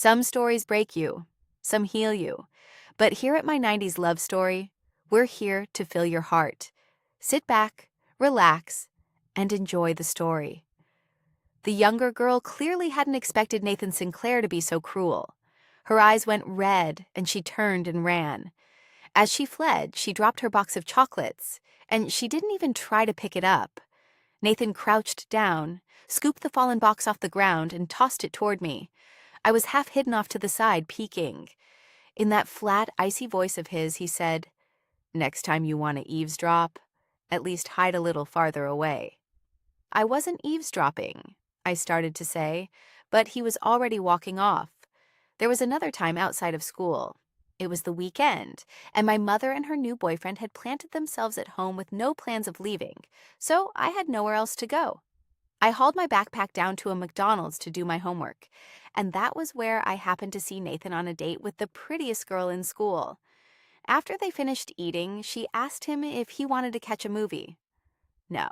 Some stories break you, some heal you. But here at My 90s Love Story, we're here to fill your heart. Sit back, relax, and enjoy the story. The younger girl clearly hadn't expected Nathan Sinclair to be so cruel. Her eyes went red, and she turned and ran. As she fled, she dropped her box of chocolates, and she didn't even try to pick it up. Nathan crouched down, scooped the fallen box off the ground, and tossed it toward me. I was half hidden off to the side, peeking. In that flat, icy voice of his, he said, "Next time you want to eavesdrop, at least hide a little farther away." I wasn't eavesdropping, I started to say, but he was already walking off. There was another time outside of school. It was the weekend, and my mother and her new boyfriend had planted themselves at home with no plans of leaving, so I had nowhere else to go. I hauled my backpack down to a McDonald's to do my homework, and that was where I happened to see Nathan on a date with the prettiest girl in school. After they finished eating, she asked him if he wanted to catch a movie. "No,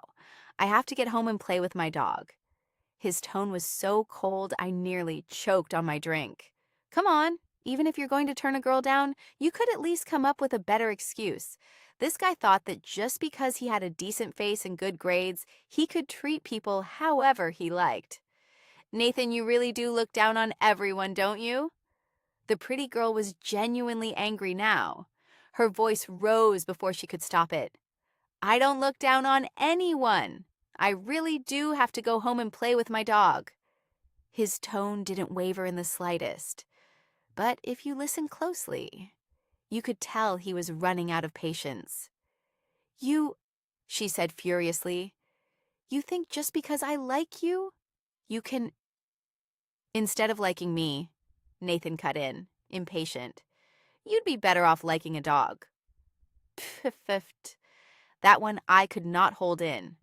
I have to get home and play with my dog." His tone was so cold I nearly choked on my drink. "Come on, even if you're going to turn a girl down, you could at least come up with a better excuse." This guy thought that just because he had a decent face and good grades, he could treat people however he liked. "Nathan, you really do look down on everyone, don't you?" The pretty girl was genuinely angry now. Her voice rose before she could stop it. "I don't look down on anyone. I really do have to go home and play with my dog." His tone didn't waver in the slightest. But if you listen closely, you could tell he was running out of patience. "You," she said furiously, "you think just because I like you, you can—" "Instead of liking me," Nathan cut in, impatient, "you'd be better off liking a dog." Pfft. That one I could not hold in.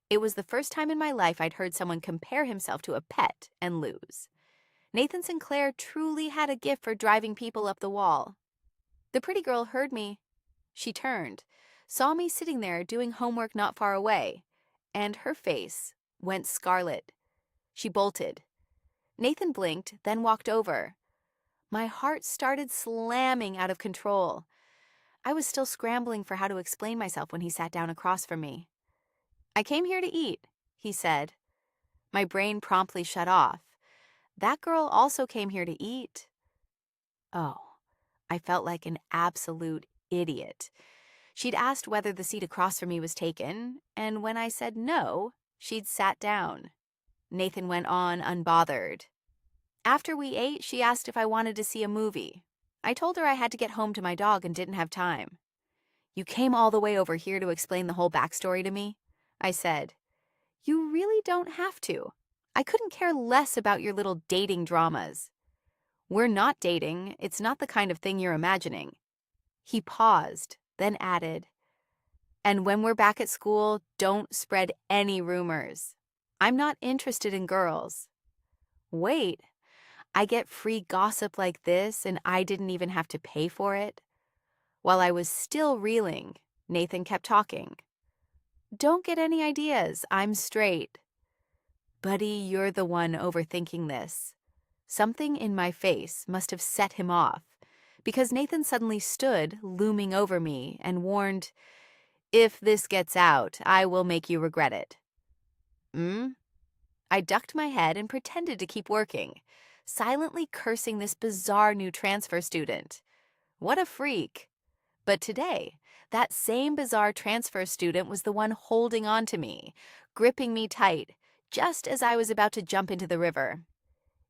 It was the first time in my life I'd heard someone compare himself to a pet and lose. Nathan Sinclair truly had a gift for driving people up the wall. The pretty girl heard me. She turned, saw me sitting there doing homework not far away, and her face went scarlet. She bolted. Nathan blinked, then walked over. My heart started slamming out of control. I was still scrambling for how to explain myself when he sat down across from me. "I came here to eat," he said. My brain promptly shut off. That girl also came here to eat. Oh, I felt like an absolute idiot. She'd asked whether the seat across from me was taken, and when I said no, she'd sat down. Nathan went on unbothered. After we ate, she asked if I wanted to see a movie. I told her I had to get home to my dog and didn't have time. "You came all the way over here to explain the whole backstory to me?" I said. "You really don't have to. I couldn't care less about your little dating dramas." "We're not dating. It's not the kind of thing you're imagining." He paused, then added, "And when we're back at school, don't spread any rumors. I'm not interested in girls." Wait, I get free gossip like this and I didn't even have to pay for it? While I was still reeling, Nathan kept talking. "Don't get any ideas. I'm straight." "Buddy, you're the one overthinking this." Something in my face must have set him off, because Nathan suddenly stood, looming over me, and warned, "If this gets out, I will make you regret it." I ducked my head and pretended to keep working, silently cursing this bizarre new transfer student. What a freak. But today, that same bizarre transfer student was the one holding on to me, gripping me tight, just as I was about to jump into the river.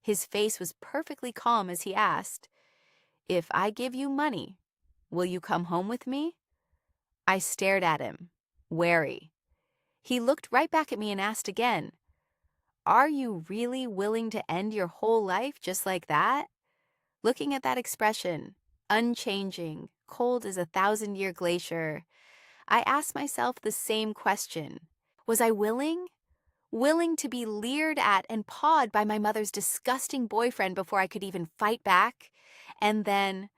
His face was perfectly calm as he asked, "If I give you money, will you come home with me?" I stared at him, wary. He looked right back at me and asked again, "Are you really willing to end your whole life just like that?" Looking at that expression, unchanging, cold as a 1,000-year glacier, I asked myself the same question. Was I willing? Willing to be leered at and pawed by my mother's disgusting boyfriend before I could even fight back? And then,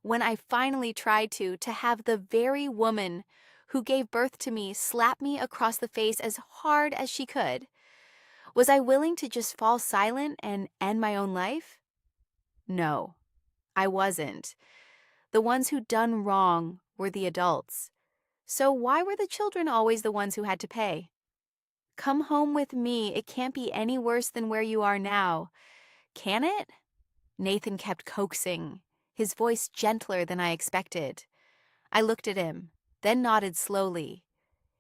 when I finally tried to have the very woman who gave birth to me slap me across the face as hard as she could, was I willing to just fall silent and end my own life? No, I wasn't. The ones who'd done wrong were the adults. So why were the children always the ones who had to pay? Come home with me. It can't be any worse than where you are now. Can it? Nathan kept coaxing, his voice gentler than I expected. I looked at him, then nodded slowly.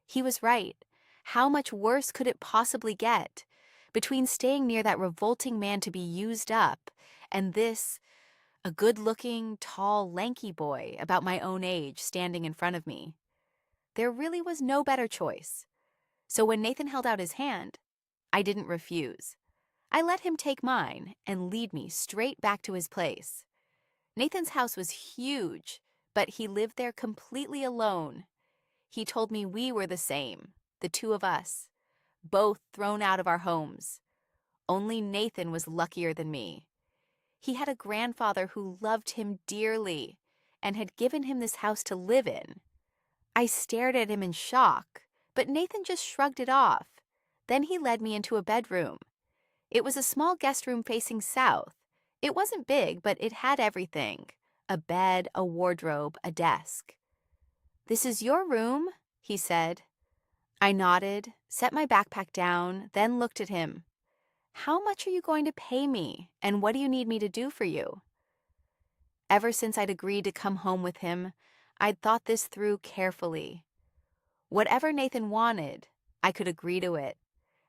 He was right. How much worse could it possibly get? Between staying near that revolting man to be used up and this, a good-looking, tall, lanky boy about my own age standing in front of me. There really was no better choice. So when Nathan held out his hand, I didn't refuse. I let him take mine and lead me straight back to his place. Nathan's house was huge, but he lived there completely alone. He told me we were the same, the two of us, both thrown out of our homes. Only Nathan was luckier than me. He had a grandfather who loved him dearly and had given him this house to live in. I stared at him in shock, but Nathan just shrugged it off. Then he led me into a bedroom. It was a small guest room facing south. It wasn't big, but it had everything: a bed, a wardrobe, a desk. "This is your room," he said. I nodded, set my backpack down, then looked at him. "How much are you going to pay me, and what do you need me to do for you?" Ever since I'd agreed to come home with him, I'd thought this through carefully. Whatever Nathan wanted, I could agree to it,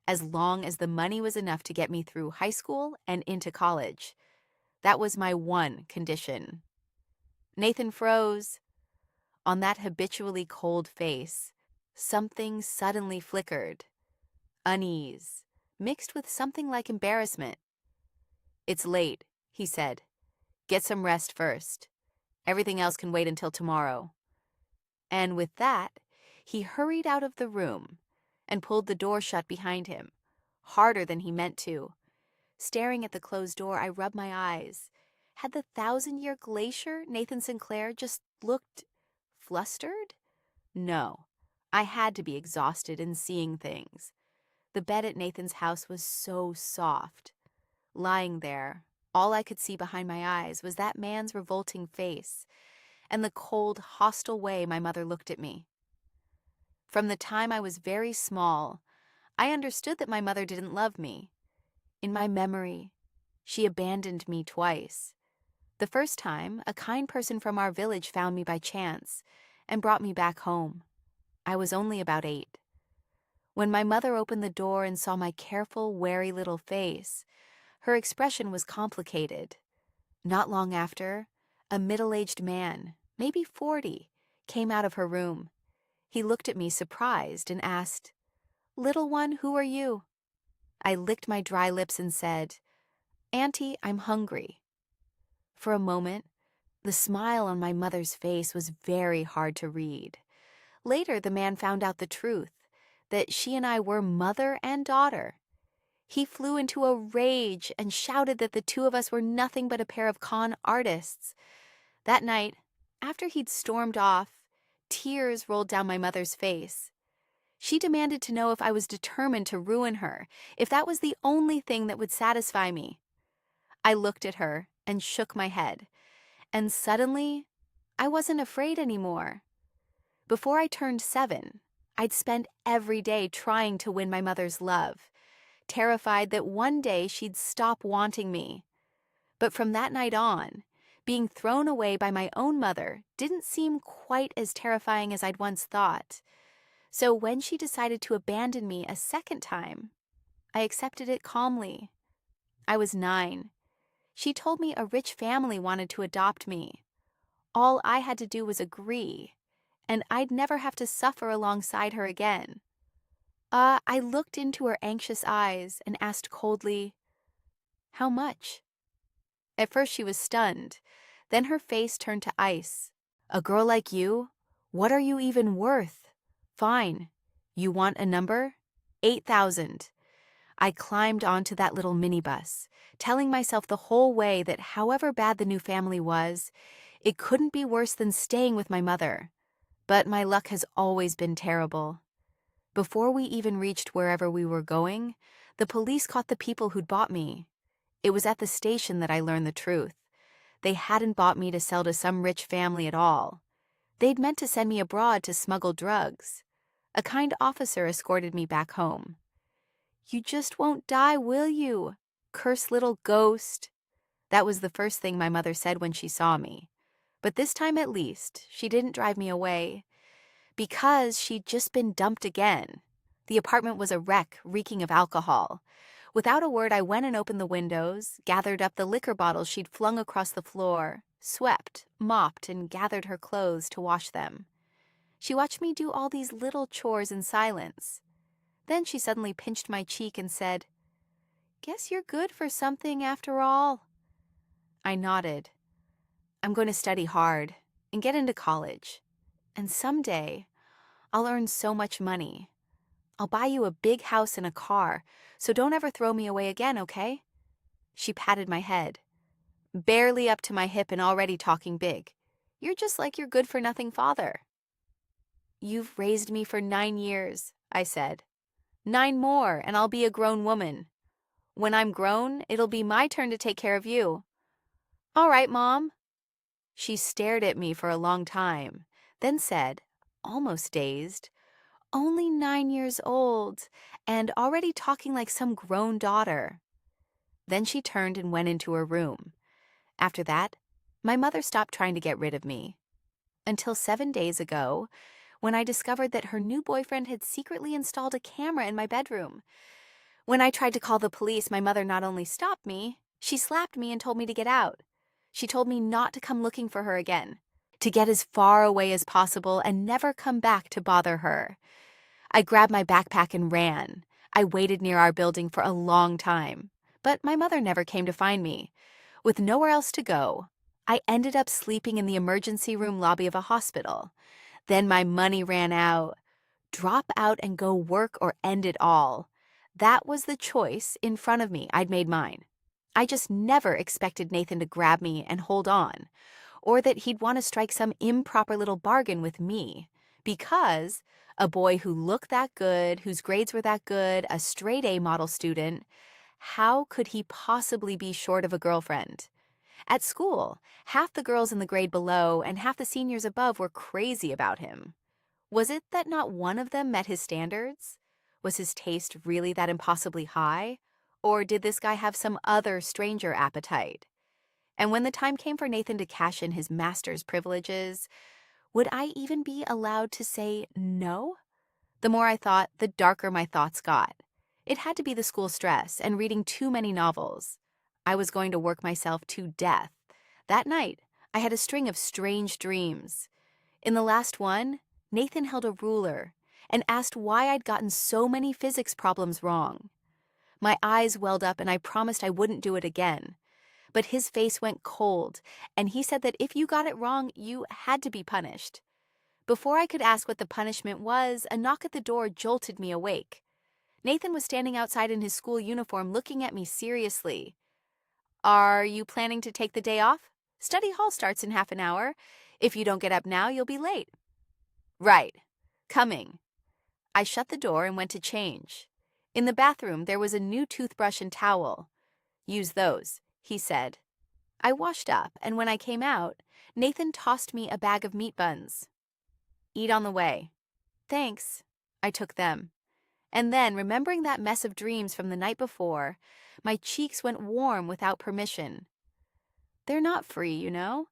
as long as the money was enough to get me through high school and into college. That was my one condition. Nathan froze. On that habitually cold face, something suddenly flickered. Unease, mixed with something like embarrassment. "It's late," he said. "Get some rest first. Everything else can wait until tomorrow." And with that, he hurried out of the room and pulled the door shut behind him, harder than he meant to. Staring at the closed door, I rubbed my eyes. Had the thousand-year glacier, Nathan Sinclair, just looked flustered? No. I had to be exhausted and seeing things. The bed at Nathan's house was so soft. Lying there, all I could see behind my eyes was that man's revolting face and the cold, hostile way my mother looked at me. From the time I was very small, I understood that my mother didn't love me. In my memory, she abandoned me twice. The first time, a kind person from our village found me by chance and brought me back home. I was only about 8. When my mother opened the door and saw my careful, wary little face, her expression was complicated. Not long after, a middle-aged man, maybe 40, came out of her room. He looked at me surprised and asked, "Little one, who are you?" I licked my dry lips and said, "Auntie, I'm hungry." For a moment, the smile on my mother's face was very hard to read. Later, the man found out the truth, that she and I were mother and daughter. He flew into a rage and shouted that the two of us were nothing but a pair of con artists. That night, after he'd stormed off, tears rolled down my mother's face. She demanded to know if I was determined to ruin her, if that was the only thing that would satisfy me. I looked at her and shook my head, and suddenly, I wasn't afraid anymore. Before I turned 7, I'd spent every day trying to win my mother's love, terrified that one day she'd stop wanting me. But from that night on, being thrown away by my own mother didn't seem quite as terrifying as I'd once thought. So when she decided to abandon me a second time, I accepted it calmly. I was 9. She told me a rich family wanted to adopt me. All I had to do was agree, and I'd never have to suffer alongside her again. I looked into her anxious eyes and asked coldly, "How much?" At first she was stunned. Then her face turned to ice. "A girl like you? What are you even worth? Fine. You want a number? 8,000. I climbed onto that little minibus, telling myself the whole way that however bad the new family was, it couldn't be worse than staying with my mother. But my luck has always been terrible. Before we even reached wherever we were going, the police caught the people who'd bought me. It was at the station that I learned the truth. They hadn't bought me to sell to some rich family at all. They'd meant to send me abroad to smuggle drugs. A kind officer escorted me back home. "You just won't die, will you? Cursed little ghost." That was the first thing my mother said when she saw me. But this time at least, she didn't drive me away. Because she'd just been dumped again. The apartment was a wreck, reeking of alcohol. Without a word, I went and opened the windows, gathered up the liquor bottles she'd flung across the floor, swept, mopped, and gathered her clothes to wash them. She watched me do all these little chores in silence. Then she suddenly pinched my cheek and said, "Guess you're good for something after all." I nodded. "I'm going to study hard and get into college. And someday, I'll earn so much money. I'll buy you a big house and a car, so don't ever throw me away again, okay?" She patted my head. "Barely up to my hip and already talking big. You're just like your good-for-nothing father." "You've raised me for 9 years," I said. 9 more, and I'll be a grown woman. When I'm grown, it'll be my turn to take care of you." "All right, Mom." She stared at me for a long time, then said, almost dazed, "Only 9 years old, and already talking like some grown daughter." Then she turned and went into her room. After that, my mother stopped trying to get rid of me. Until 7 days ago, when I discovered that her new boyfriend had secretly installed a camera in my bedroom. When I tried to call the police, my mother not only stopped me, she slapped me and told me to get out. She told me not to come looking for her again, to get as far away as possible and never come back to bother her. I grabbed my backpack and ran. I waited near our building for a long time, but my mother never came to find me. With nowhere else to go, I ended up sleeping in the emergency room lobby of a hospital. Then my money ran out. Drop out and go work or end it all. That was the choice in front of me. I'd made mine. I just never expected Nathan to grab me and hold on, or that he'd want to strike some improper little bargain with me. Because a boy who looked that good, whose grades were that good, a straight A model student, how could he possibly be short of a girlfriend? At school, half the girls in the grade below and half the seniors above were crazy about him. Was it that not one of them met his standards? Was his taste really that impossibly high? Or did this guy have some other stranger appetite? And when the time came for Nathan to cash in his master's privileges, would I even be allowed to say no? The more I thought, the darker my thoughts got. It had to be the school stress and reading too many novels. I was going to work myself to death. That night, I had a string of strange dreams. In the last one, Nathan held a ruler and asked why I'd gotten so many physics problems wrong. My eyes welled up and I promised I wouldn't do it again. But his face went cold, and he said that if you got it wrong, you had to be punished. Before I could ask what the punishment was, a knock at the door jolted me awake. Nathan was standing outside in his school uniform looking at me seriously. "Are you planning to take the day off? Study hall starts in half an hour. If you don't get up now, you'll be late." "Right. Coming." I shut the door and went to change. In the bathroom, there was a new toothbrush and towel. "Use those," he said. I washed up, and when I came out, Nathan tossed me a bag of meat buns. "Eat on the way." "Thanks." I took them. And then, remembering that mess of dreams from the night before, my cheeks went warm without permission. They're not free, you know?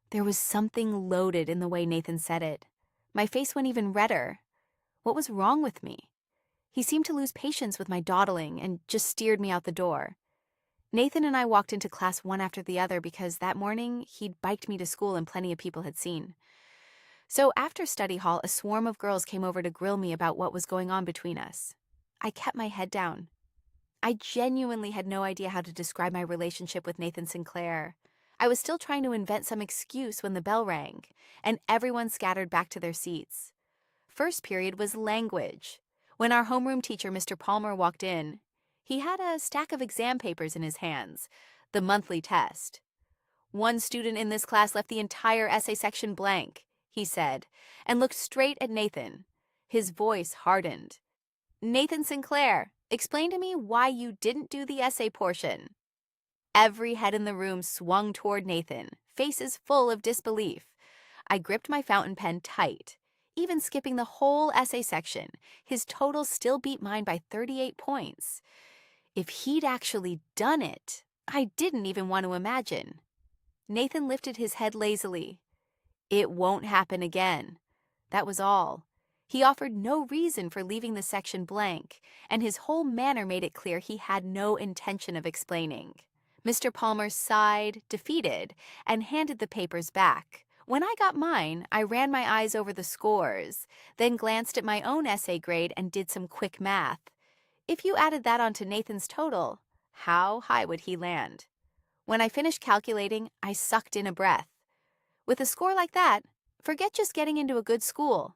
There was something loaded in the way Nathan said it. My face went even redder. What was wrong with me? He seemed to lose patience with my dawdling and just steered me out the door. Nathan and I walked into class one after the other because that morning he'd biked me to school and plenty of people had seen. So after study hall, a swarm of girls came over to grill me about what was going on between us. I kept my head down. I genuinely had no idea how to describe my relationship with Nathan Sinclair. I was still trying to invent some excuse when the bell rang, and everyone scattered back to their seats. First period was language. When our homeroom teacher, Mr. Palmer, walked in, he had a stack of exam papers in his hands, the monthly test. "One student in this class left the entire essay section blank," he said, and looked straight at Nathan. His voice hardened. "Nathan Sinclair, explain to me why you didn't do the essay portion." Every head in the room swung toward Nathan, faces full of disbelief. I gripped my fountain pen tight. Even skipping the whole essay section, his total still beat mine by 38 points. If he'd actually done it, I didn't even want to imagine. Nathan lifted his head lazily. It won't happen again. That was all. He offered no reason for leaving the section blank, and his whole manner made it clear he had no intention of explaining. Mr. Palmer sighed, defeated, and handed the papers back. When I got mine, I ran my eyes over the scores, then glanced at my own essay grade and did some quick math. If you added that onto Nathan's total, how high would he land? When I finished calculating, I sucked in a breath. With a score like that, forget just getting into a good school.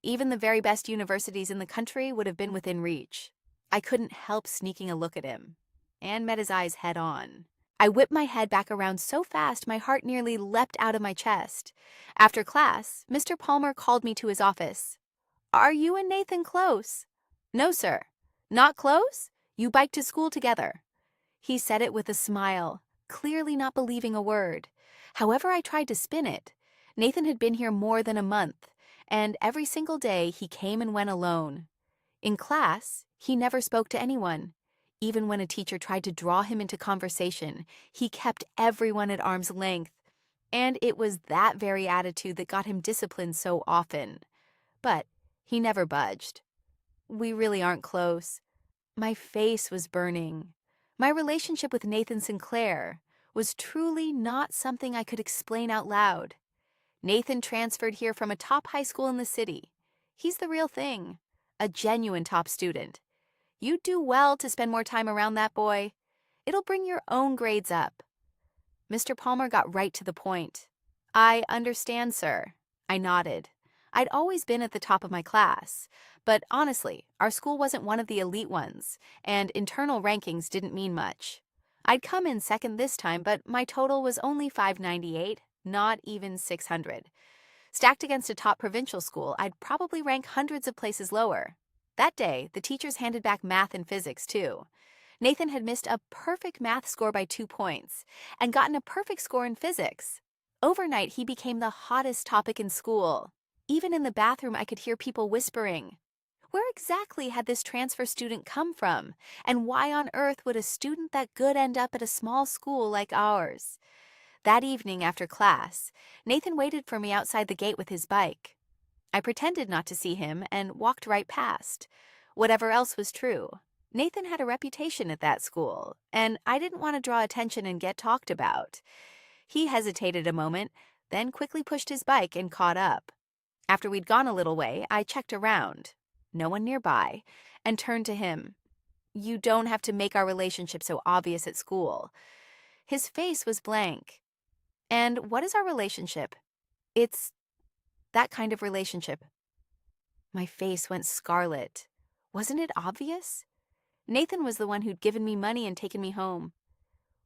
Even the very best universities in the country would have been within reach. I couldn't help sneaking a look at him, and met his eyes head on. I whipped my head back around so fast my heart nearly leapt out of my chest. After class, Mr. Palmer called me to his office. "Are you and Nathan close?" "No, sir." "Not close? You bike to school together." He said it with a smile, clearly not believing a word. However I tried to spin it, Nathan had been here more than a month, and every single day he came and went alone. In class, he never spoke to anyone. Even when a teacher tried to draw him into conversation, he kept everyone at arm's length. And it was that very attitude that got him disciplined so often. But he never budged. "We really aren't close." My face was burning. My relationship with Nathan Sinclair was truly not something I could explain out loud. Nathan transferred here from a top high school in the city. He's the real thing, a genuine top student. You'd do well to spend more time around that boy. It'll bring your own grades up. Mr. Palmer got right to the point. "I understand, sir." I nodded. I'd always been at the top of my class, but honestly, our school wasn't one of the elite ones, and internal rankings didn't mean much. I'd come in second this time, but my total was only 598, not even 600. Stacked against a top provincial school, I'd probably rank hundreds of places lower. That day, the teachers handed back math and physics, too. Nathan had missed a perfect math score by 2 points and gotten a perfect score in physics. Overnight, he became the hottest topic in school. Even in the bathroom, I could hear people whispering. Where exactly had this transfer student come from? And why on earth would a student that good end up at a small school like ours? That evening after class, Nathan waited for me outside the gate with his bike. I pretended not to see him and walked right past. Whatever else was true, Nathan had a reputation at that school, and I didn't want to draw attention and get talked about. He hesitated a moment, then quickly pushed his bike and caught up. After we'd gone a little way, I checked around. No one nearby, and turned to him. "You don't have to make our relationship so obvious at school." His face was blank. "And what is our relationship?" "It's that kind of relationship." My face went scarlet. Wasn't it obvious? Nathan was the one who'd given me money and taken me home.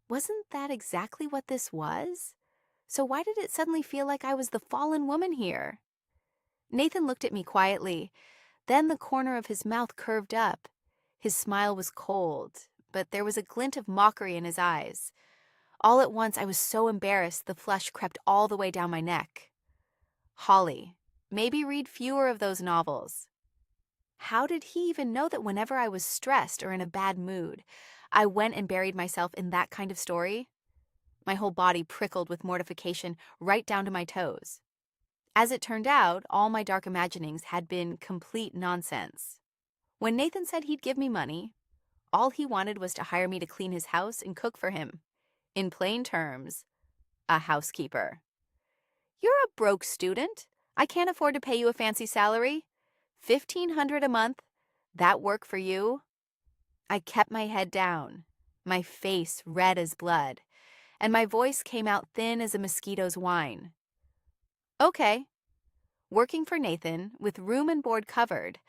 Wasn't that exactly what this was? So why did it suddenly feel like I was the fallen woman here? Nathan looked at me quietly. Then the corner of his mouth curved up. His smile was cold, but there was a glint of mockery in his eyes. All at once, I was so embarrassed the flush crept all the way down my neck. "Holly, maybe read fewer of those novels." How did he even know that whenever I was stressed or in a bad mood, I went and buried myself in that kind of story? My whole body prickled with mortification right down to my toes. As it turned out, all my dark imaginings had been complete nonsense. When Nathan said he'd give me money, all he wanted was to hire me to clean his house and cook for him. In plain terms, a housekeeper. "You're a broke student. I can't afford to pay you a fancy salary. $1,500 a month. That work for you?" I kept my head down, my face red as blood, and my voice came out thin as a mosquito's whine. "Okay." Working for Nathan, with room and board covered,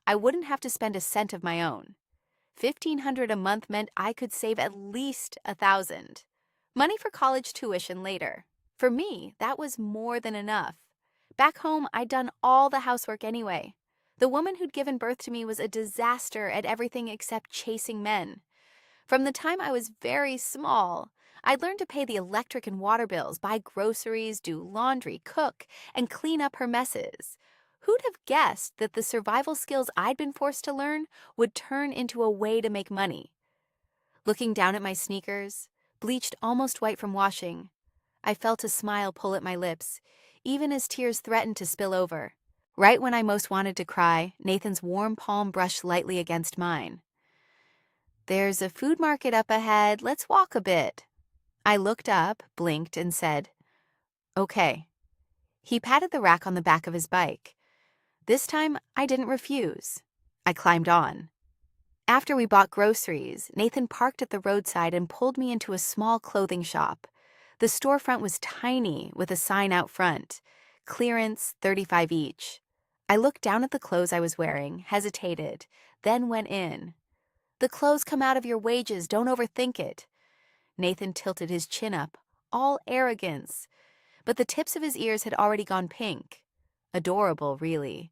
I wouldn't have to spend a cent of my own. $1,500 a month meant I could save at least $1,000. Money for college tuition later. For me, that was more than enough. Back home, I'd done all the housework anyway. The woman who'd given birth to me was a disaster at everything except chasing men. From the time I was very small, I'd learn to pay the electric and water bills, buy groceries, do laundry, cook, and clean up her messes. Who'd have guessed that the survival skills I'd been forced to learn would turn into a way to make money? Looking down at my sneakers, bleached almost white from washing, I felt a smile pull at my lips, even as tears threatened to spill over. Right when I most wanted to cry, Nathan's warm palm brushed lightly against mine. "There's a food market up ahead. Let's walk a bit." I looked up, blinked, and said, "Okay." He patted the rack on the back of his bike. This time, I didn't refuse. I climbed on. After we bought groceries, Nathan parked at the roadside and pulled me into a small clothing shop. The storefront was tiny, with a sign out front. Clearance, $35 each. I looked down at the clothes I was wearing, hesitated, then went in. "The clothes come out of your wages, don't overthink it." Nathan tilted his chin up, all arrogance. But the tips of his ears had already gone pink. Adorable, really.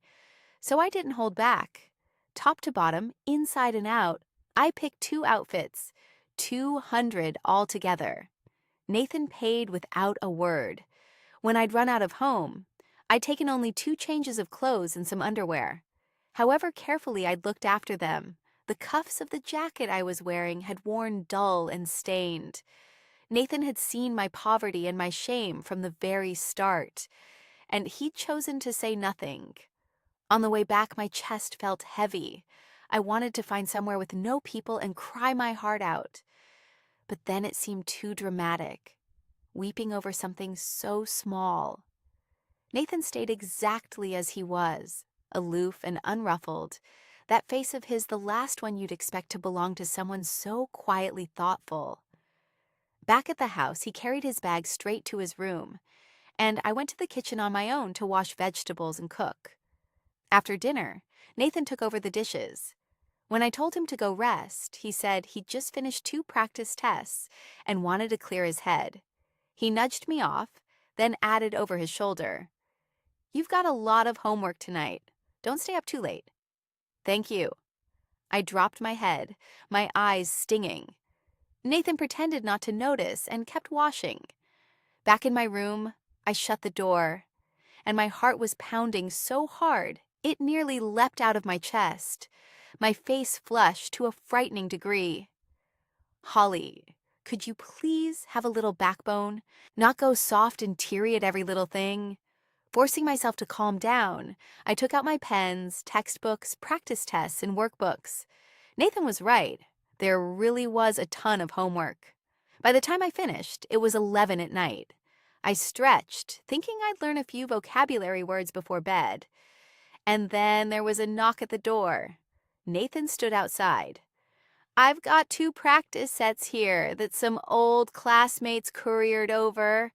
So I didn't hold back. Top to bottom, inside and out, I picked 2 outfits, 200 altogether. Nathan paid without a word. When I'd run out of home, I'd taken only 2 changes of clothes and some underwear. However carefully I'd looked after them, the cuffs of the jacket I was wearing had worn dull and stained. Nathan had seen my poverty and my shame from the very start, and he'd chosen to say nothing. On the way back, my chest felt heavy. I wanted to find somewhere with no people and cry my heart out. But then it seemed too dramatic, weeping over something so small. Nathan stayed exactly as he was, aloof and unruffled, that face of his the last one you'd expect to belong to someone so quietly thoughtful. Back at the house, he carried his bag straight to his room, and I went to the kitchen on my own to wash vegetables and cook. After dinner, Nathan took over the dishes. When I told him to go rest, he said he'd just finished 2 practice tests and wanted to clear his head. He nudged me off, then added over his shoulder, "You've got a lot of homework tonight. Don't stay up too late." "Thank you." I dropped my head, my eyes stinging. Nathan pretended not to notice and kept washing. Back in my room, I shut the door, and my heart was pounding so hard it nearly leapt out of my chest. My face flushed to a frightening degree. "Holly, could you please have a little backbone, not go soft and teary at every little thing?" Forcing myself to calm down, I took out my pens, textbooks, practice tests, and workbooks. Nathan was right. There really was a ton of homework. By the time I finished, it was 11 at night. I stretched, thinking I'd learn a few vocabulary words before bed. And then there was a knock at the door. Nathan stood outside. "I've got 2 practice sets here that some old classmates couriered over.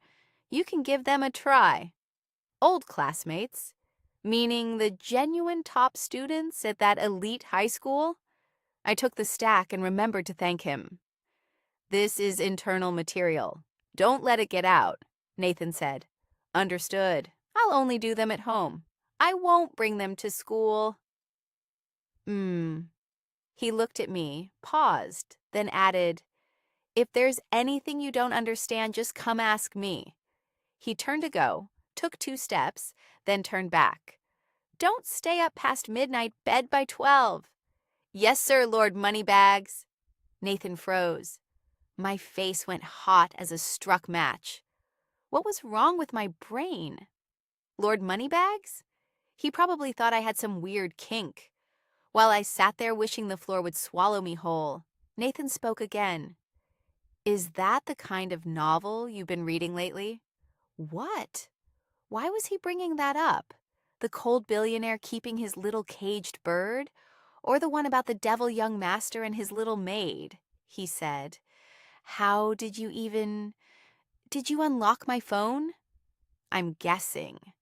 You can give them a try." Old classmates? Meaning the genuine top students at that elite high school? I took the stack and remembered to thank him. "This is internal material. Don't let it get out," Nathan said. "Understood. I'll only do them at home. I won't bring them to school." He looked at me, paused, then added, "If there's anything you don't understand, just come ask me." He turned to go, took 2 steps, then turned back. "Don't stay up past midnight, bed by 12. "Yes, sir, Lord Moneybags." Nathan froze. My face went hot as a struck match. What was wrong with my brain? Lord Moneybags? He probably thought I had some weird kink. While I sat there wishing the floor would swallow me whole, Nathan spoke again. "Is that the kind of novel you've been reading lately?" What? Why was he bringing that up? The cold billionaire keeping his little caged bird? Or the one about the devil young master and his little maid? He said. "How did you unlock my phone?" "I'm guessing."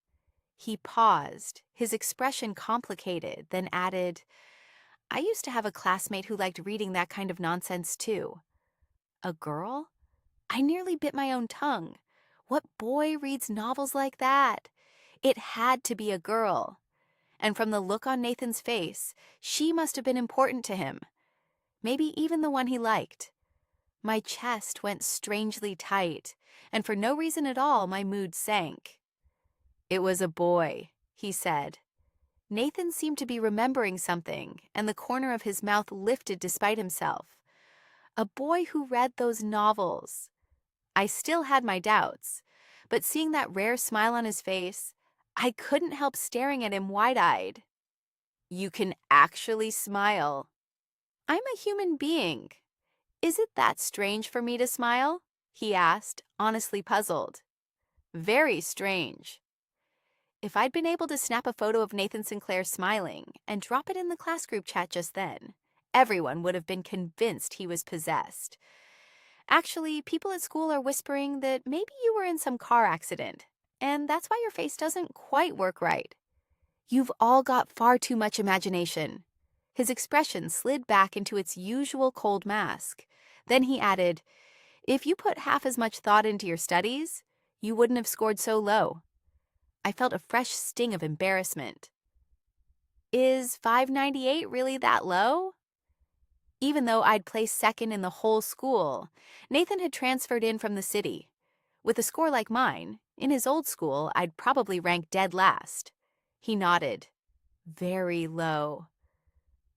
He paused, his expression complicated, then added, "I used to have a classmate who liked reading that kind of nonsense too." A girl? I nearly bit my own tongue. What boy reads novels like that? It had to be a girl. And from the look on Nathan's face, she must have been important to him. Maybe even the one he liked. My chest went strangely tight, and for no reason at all, my mood sank. "It was a boy," he said. Nathan seemed to be remembering something, and the corner of his mouth lifted despite himself. A boy who read those novels. I still had my doubts, but seeing that rare smile on his face, I couldn't help staring at him wide-eyed. "You can actually smile." "I'm a human being. Is it that strange for me to smile?" he asked, honestly puzzled. "Very strange." If I'd been able to snap a photo of Nathan Sinclair smiling and drop it in the class group chat just then, everyone would have been convinced he was possessed. Actually, people at school are whispering that maybe you were in some car accident, and that's why your face doesn't quite work right. "You've all got far too much imagination." His expression slid back into its usual cold mask. Then he added, "If you put half as much thought into your studies, you wouldn't have scored so low." I felt a fresh sting of embarrassment. Is 598 really that low? Even though I'd placed second in the whole school, Nathan had transferred in from the city. With a score like mine, in his old school, I'd probably rank dead last. He nodded. "Very low."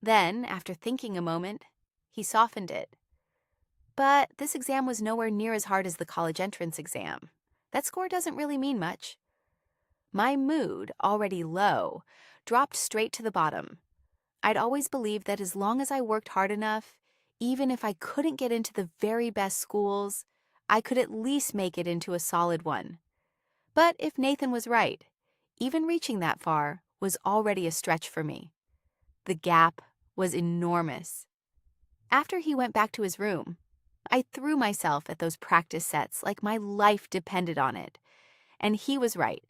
Then, after thinking a moment, he softened it. "But this exam was nowhere near as hard as the college entrance exam. That score doesn't really mean much." My mood, already low, dropped straight to the bottom. I'd always believed that as long as I worked hard enough, even if I couldn't get into the very best schools, I could at least make it into a solid one. But if Nathan was right, even reaching that far was already a stretch for me. The gap was enormous. After he went back to his room, I threw myself at those practice sets like my life depended on it. And he was right.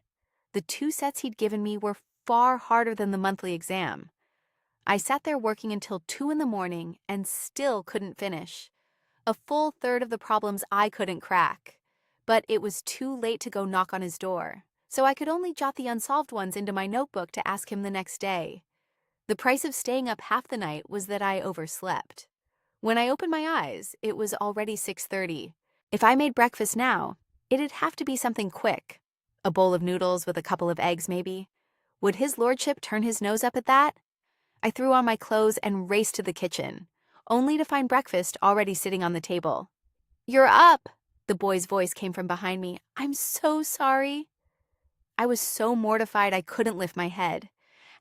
The 2 sets he'd given me were far harder than the monthly exam. I sat there working until 2 in the morning and still couldn't finish. A full third of the problems I couldn't crack. But it was too late to go knock on his door, so I could only jot the unsolved ones into my notebook to ask him the next day. The price of staying up half the night was that I overslept. When I opened my eyes, it was already 6:30. If I made breakfast now, it'd have to be something quick. A bowl of noodles with a couple of eggs, maybe. Would his lordship turn his nose up at that? I threw on my clothes and raced to the kitchen, only to find breakfast already sitting on the table. "You're up!" the boy's voice came from behind me. "I'm so sorry." I was so mortified I couldn't lift my head.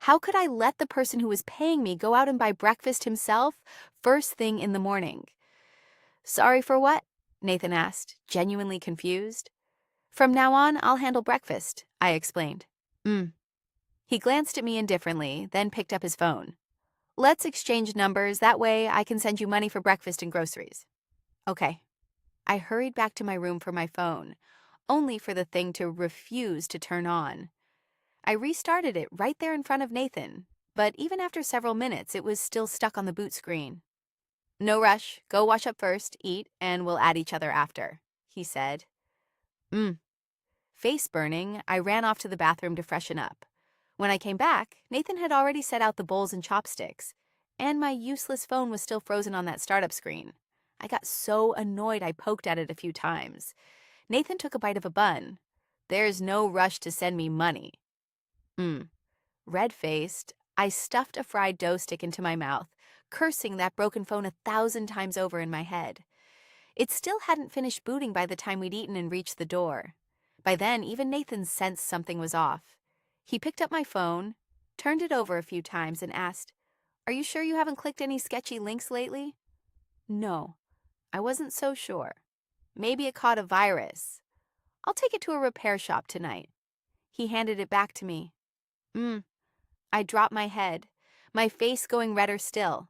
How could I let the person who was paying me go out and buy breakfast himself first thing in the morning? "Sorry for what?" Nathan asked, genuinely confused. "From now on, I'll handle breakfast," I explained. He glanced at me indifferently, then picked up his phone. "Let's exchange numbers, that way I can send you money for breakfast and groceries." "Okay." I hurried back to my room for my phone, only for the thing to refuse to turn on. I restarted it right there in front of Nathan, but even after several minutes, it was still stuck on the boot screen. "No rush, go wash up first, eat, and we'll add each other after," he said. Face burning, I ran off to the bathroom to freshen up. When I came back, Nathan had already set out the bowls and chopsticks, and my useless phone was still frozen on that startup screen. I got so annoyed I poked at it a few times. Nathan took a bite of a bun. "There's no rush to send me money." Red-faced, I stuffed a fried dough stick into my mouth, cursing that broken phone 1,000 times over in my head. It still hadn't finished booting by the time we'd eaten and reached the door. By then, even Nathan sensed something was off. He picked up my phone, turned it over a few times, and asked, "Are you sure you haven't clicked any sketchy links lately?" No, I wasn't so sure. Maybe it caught a virus. "I'll take it to a repair shop tonight." He handed it back to me. I dropped my head, my face going redder still.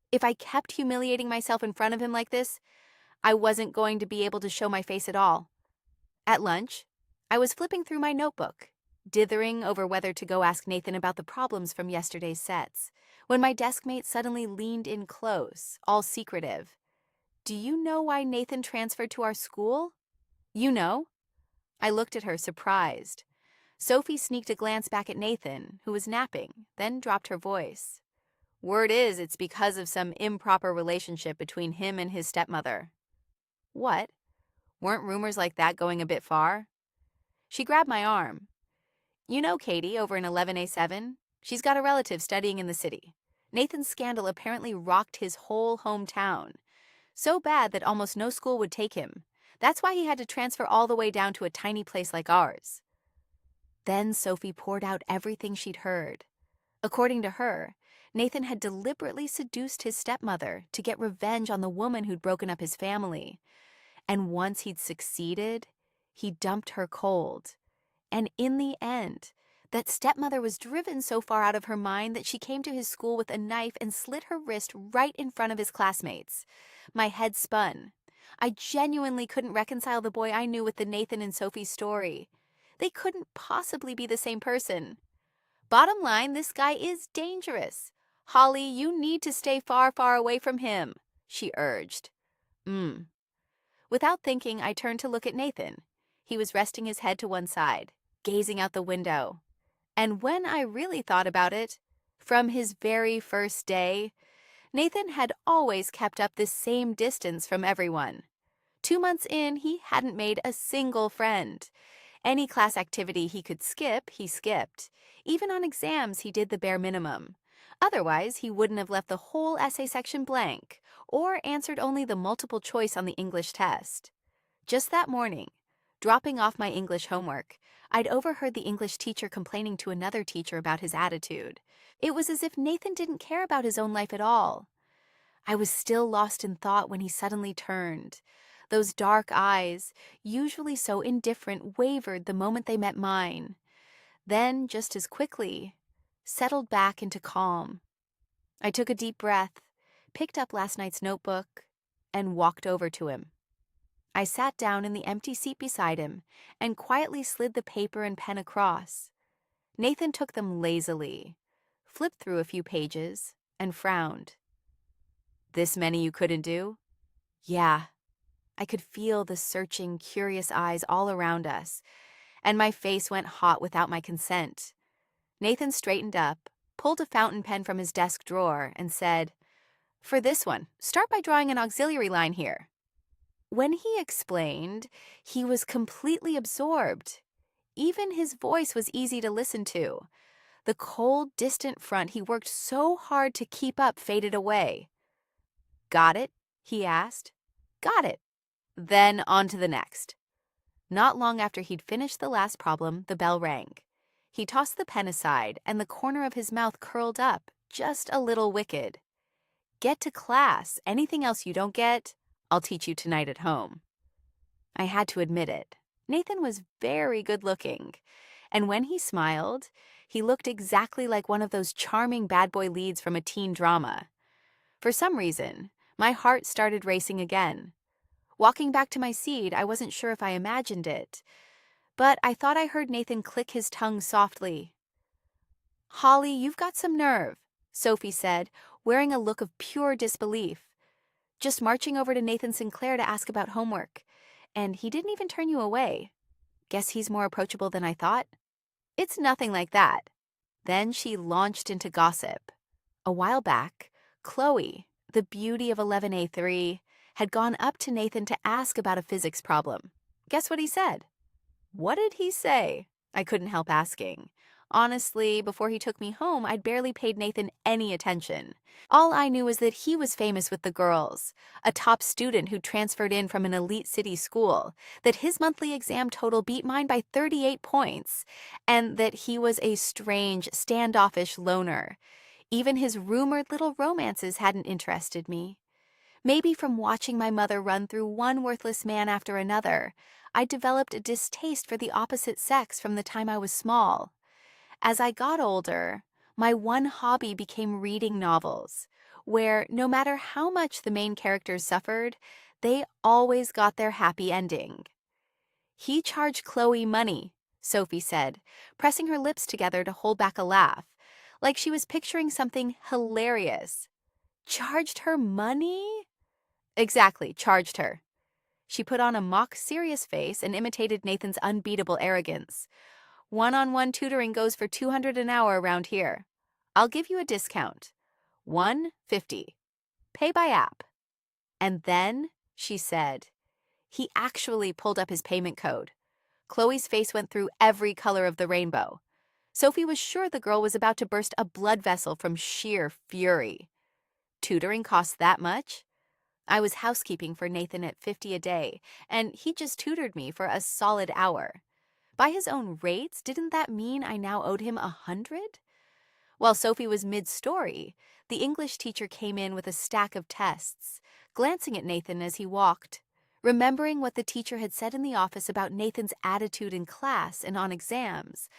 If I kept humiliating myself in front of him like this, I wasn't going to be able to show my face at all. At lunch, I was flipping through my notebook, dithering over whether to go ask Nathan about the problems from yesterday's sets, when my deskmate suddenly leaned in close, all secretive. "Do you know why Nathan transferred to our school?" "You know?" I looked at her, surprised. Sophie sneaked a glance back at Nathan, who was napping, then dropped her voice. "Word is it's because of some improper relationship between him and his stepmother." What? Weren't rumors like that going a bit far? She grabbed my arm. You know Katie over in 11A7? She's got a relative studying in the city. Nathan's scandal apparently rocked his whole hometown. So bad that almost no school would take him. That's why he had to transfer all the way down to a tiny place like ours. Then Sophie poured out everything she'd heard. According to her, Nathan had deliberately seduced his stepmother to get revenge on the woman who'd broken up his family. And once he'd succeeded, he dumped her cold. And in the end, that stepmother was driven so far out of her mind that she came to his school with a knife and slit her wrist right in front of his classmates. My head spun. I genuinely couldn't reconcile the boy I knew with the Nathan and Sophie story. They couldn't possibly be the same person. Bottom line, this guy is dangerous. Holly, you need to stay far, far away from him, she urged. Without thinking, I turned to look at Nathan. He was resting his head to one side, gazing out the window. And when I really thought about it, from his very first day, Nathan had always kept up this same distance from everyone. 2 months in, he hadn't made a single friend. Any class activity he could skip, he skipped. Even on exams, he did the bare minimum. Otherwise, he wouldn't have left the whole essay section blank or answered only the multiple choice on the English test. Just that morning, dropping off my English homework, I'd overheard the English teacher complaining to another teacher about his attitude. It was as if Nathan didn't care about his own life at all. I was still lost in thought when he suddenly turned. Those dark eyes, usually so indifferent, wavered the moment they met mine. Then, just as quickly, settled back into calm. I took a deep breath, picked up last night's notebook, and walked over to him. I sat down in the empty seat beside him and quietly slid the paper and pen across. Nathan took them lazily, flipped through a few pages, and frowned. This many you couldn't do? Yeah. I could feel the searching, curious eyes all around us, and my face went hot without my consent. Nathan straightened up, pulled a fountain pen from his desk drawer, and said, "For this one, start by drawing an auxiliary line here." When he explained, he was completely absorbed. Even his voice was easy to listen to. The cold, distant front he worked so hard to keep up faded away. "Got it?" he asked. "Got it." Then on to the next. Not long after he'd finished the last problem, the bell rang. He tossed the pen aside, and the corner of his mouth curled up, just a little wicked. "Get to class. Anything else you don't get, I'll teach you tonight at home." I had to admit it. Nathan was very good-looking, and when he smiled, he looked exactly like one of those charming bad boy leads from a teen drama. For some reason, my heart started racing again. Walking back to my seat, I wasn't sure if I imagined it, but I thought I heard Nathan click his tongue softly. "Holly, you've got some nerve," Sophie said, wearing a look of pure disbelief. "Just marching over to Nathan Sinclair to ask about homework. And he didn't even turn you away. Guess he's more approachable than I thought." "It's nothing like that." Then she launched into gossip. A while back, Chloe, the beauty of 11A3, had gone up to Nathan to ask about a physics problem. Guess what he said? What did he say? I couldn't help asking. Honestly, before he took me home, I'd barely paid Nathan any attention. All I knew was that he was famous with the girls, a top student who transferred in from an elite city school, that his monthly exam total beat mine by 38 points, and that he was a strange, standoffish loner. Even his rumored little romances hadn't interested me. Maybe from watching my mother run through one worthless man after another, I developed a distaste for the opposite sex from the time I was small. As I got older, my one hobby became reading novels, where no matter how much the main characters suffered, they always got their happy ending. "He charged Chloe money," Sophie said, pressing her lips together to hold back a laugh, like she was picturing something hilarious. "Charged her money?" "Exactly, charged her." She put on a mock serious face and imitated Nathan's unbeatable arrogance. "One-on-one tutoring goes for $200 an hour around here. I'll give you a discount. $150. Pay by app." And then, she said, He actually pulled up his payment code. Chloe's face went through every color of the rainbow. Sophie was sure the girl was about to burst a blood vessel from sheer fury. Tutoring cost that much? I was housekeeping for Nathan at $50 a day, and he just tutored me for a solid hour. By his own rates, didn't that mean I now owed him $100? While Sophie was mid-story, the English teacher came in with a stack of tests, glancing at Nathan as he walked. Remembering what the teacher had said in the office about Nathan's attitude in class and on exams,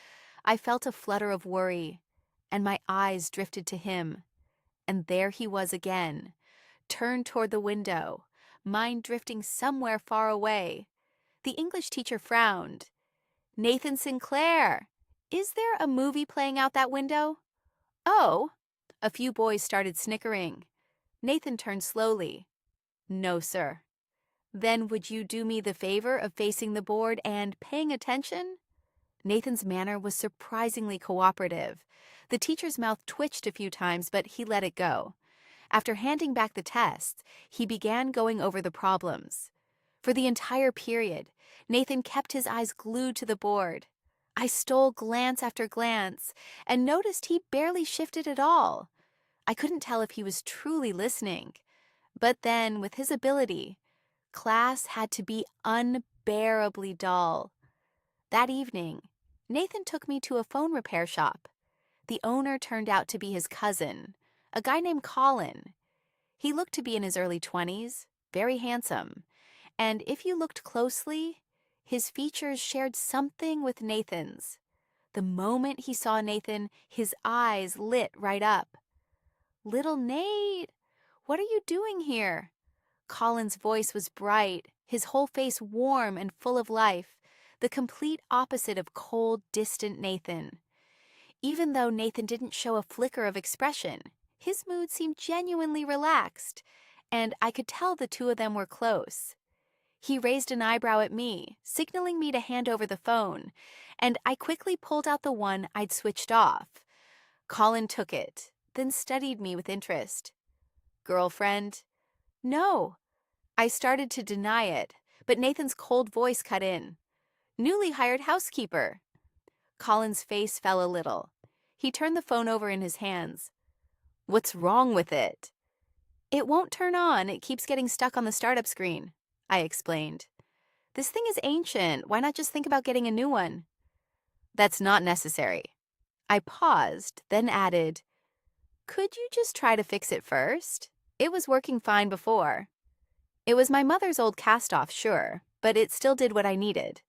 I felt a flutter of worry, and my eyes drifted to him. And there he was again, turned toward the window, mind drifting somewhere far away. The English teacher frowned. "Nathan Sinclair, is there a movie playing out that window?" "Oh." A few boys started snickering. Nathan turned slowly. "No, sir." "Then would you do me the favor of facing the board and paying attention?" Nathan's manner was surprisingly cooperative. The teacher's mouth twitched a few times, but he let it go. After handing back the tests, he began going over the problems. For the entire period, Nathan kept his eyes glued to the board. I stole glance after glance and noticed he barely shifted at all. I couldn't tell if he was truly listening. But then, with his ability, class had to be unbearably dull. That evening, Nathan took me to a phone repair shop. The owner turned out to be his cousin, a guy named Colin. He looked to be in his early 20s, very handsome, and if you looked closely, his features shared something with Nathan's. The moment he saw Nathan, his eyes lit right up. "Little Nate, what are you doing here?" Colin's voice was bright, his whole face warm and full of life, the complete opposite of cold, distant Nathan. Even though Nathan didn't show a flicker of expression, his mood seemed genuinely relaxed, and I could tell the two of them were close. He raised an eyebrow at me, signaling me to hand over the phone, and I quickly pulled out the one I'd switched off. Colin took it, then studied me with interest. "Girlfriend?" "No." I started to deny it, but Nathan's cold voice cut in. "Newly hired housekeeper." Colin's face fell a little. He turned the phone over in his hands. "What's wrong with it?" "It won't turn on. It keeps getting stuck on the startup screen," I explained. "This thing is ancient. Why not just think about getting a new one?" "That's not necessary." I paused, then added, "Could you just try to fix it first? It was working fine before." It was my mother's old cast-off, sure, but it still did what I needed.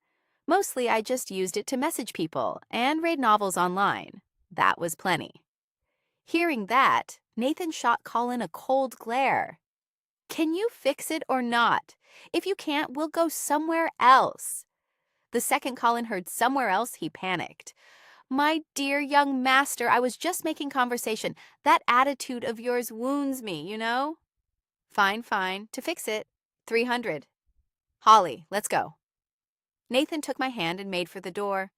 Mostly I just used it to message people and read novels online. That was plenty. Hearing that, Nathan shot Colin a cold glare. "Can you fix it or not? If you can't, we'll go somewhere else." The second Colin heard somewhere else, he panicked. "My dear young master, I was just making conversation. That attitude of yours wounds me, you know?" "Fine, fine. To fix it, 300. Holly, let's go." Nathan took my hand and made for the door.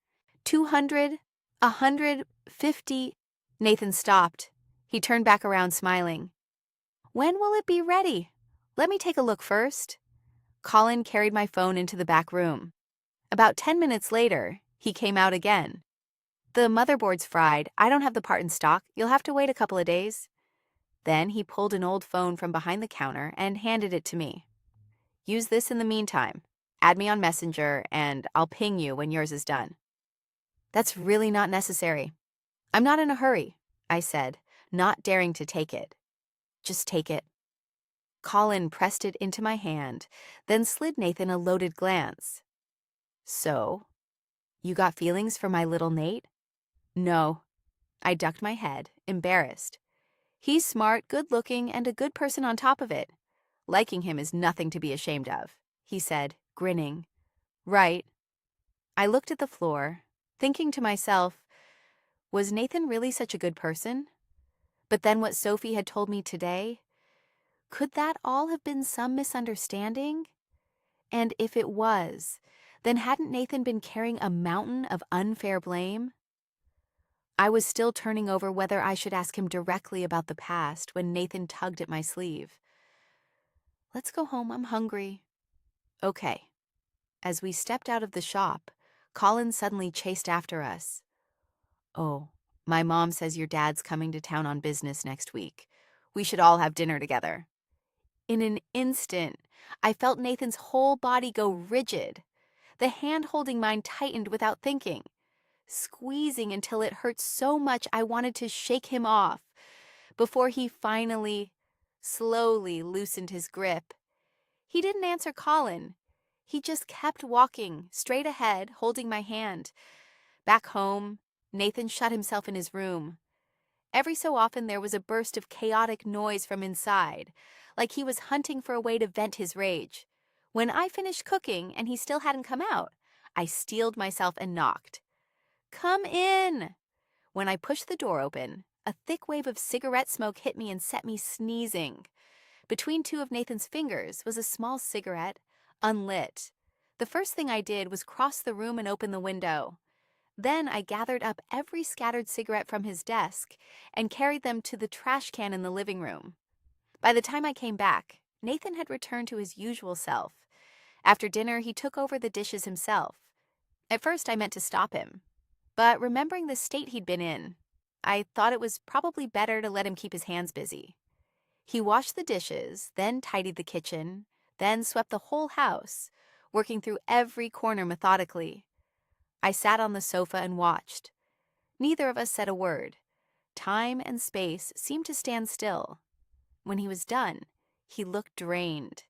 200, 150. Nathan stopped. He turned back around smiling. "When will it be ready? Let me take a look first." Colin carried my phone into the back room. About 10 minutes later, he came out again. "The motherboard's fried. I don't have the part in stock. You'll have to wait a couple of days." Then he pulled an old phone from behind the counter and handed it to me. "Use this in the meantime. Add me on Messenger, and I'll ping you when yours is done." "That's really not necessary." "I'm not in a hurry," I said, not daring to take it. "Just take it." Colin pressed it into my hand, then slid Nathan a loaded glance. "So, you got feelings for my little Nate?" "No." I ducked my head, embarrassed. "He's smart, good-looking, and a good person on top of it. Liking him is nothing to be ashamed of," he said, grinning. "Right." I looked at the floor, thinking to myself, was Nathan really such a good person? But then what Sophie had told me today, could that all have been some misunderstanding? And if it was, then hadn't Nathan been carrying a mountain of unfair blame? I was still turning over whether I should ask him directly about the past when Nathan tugged at my sleeve. "Let's go home, I'm hungry." Okay. As we stepped out of the shop, Colin suddenly chased after us. Oh, my mom says your dad's coming to town on business next week. We should all have dinner together. In an instant, I felt Nathan's whole body go rigid. The hand holding mine tightened without thinking, squeezing until it hurt so much I wanted to shake him off, before he finally, slowly loosened his grip. He didn't answer Colin. He just kept walking, straight ahead, holding my hand. Back home, Nathan shut himself in his room. Every so often there was a burst of chaotic noise from inside, like he was hunting for a way to vent his rage. When I finished cooking and he still hadn't come out, I steeled myself and knocked. "Come in!" When I pushed the door open, a thick wave of cigarette smoke hit me and set me sneezing. Between two of Nathan's fingers was a small cigarette, unlit. The first thing I did was cross the room and open the window. Then I gathered up every scattered cigarette from his desk and carried them to the trash can in the living room. By the time I came back, Nathan had returned to his usual self. After dinner, he took over the dishes himself. At first, I meant to stop him, but remembering the state he'd been in, I thought it was probably better to let him keep his hands busy. He washed the dishes, then tidied the kitchen, then swept the whole house, working through every corner methodically. I sat on the sofa and watched. Neither of us said a word. Time and space seemed to stand still. When he was done, he looked drained.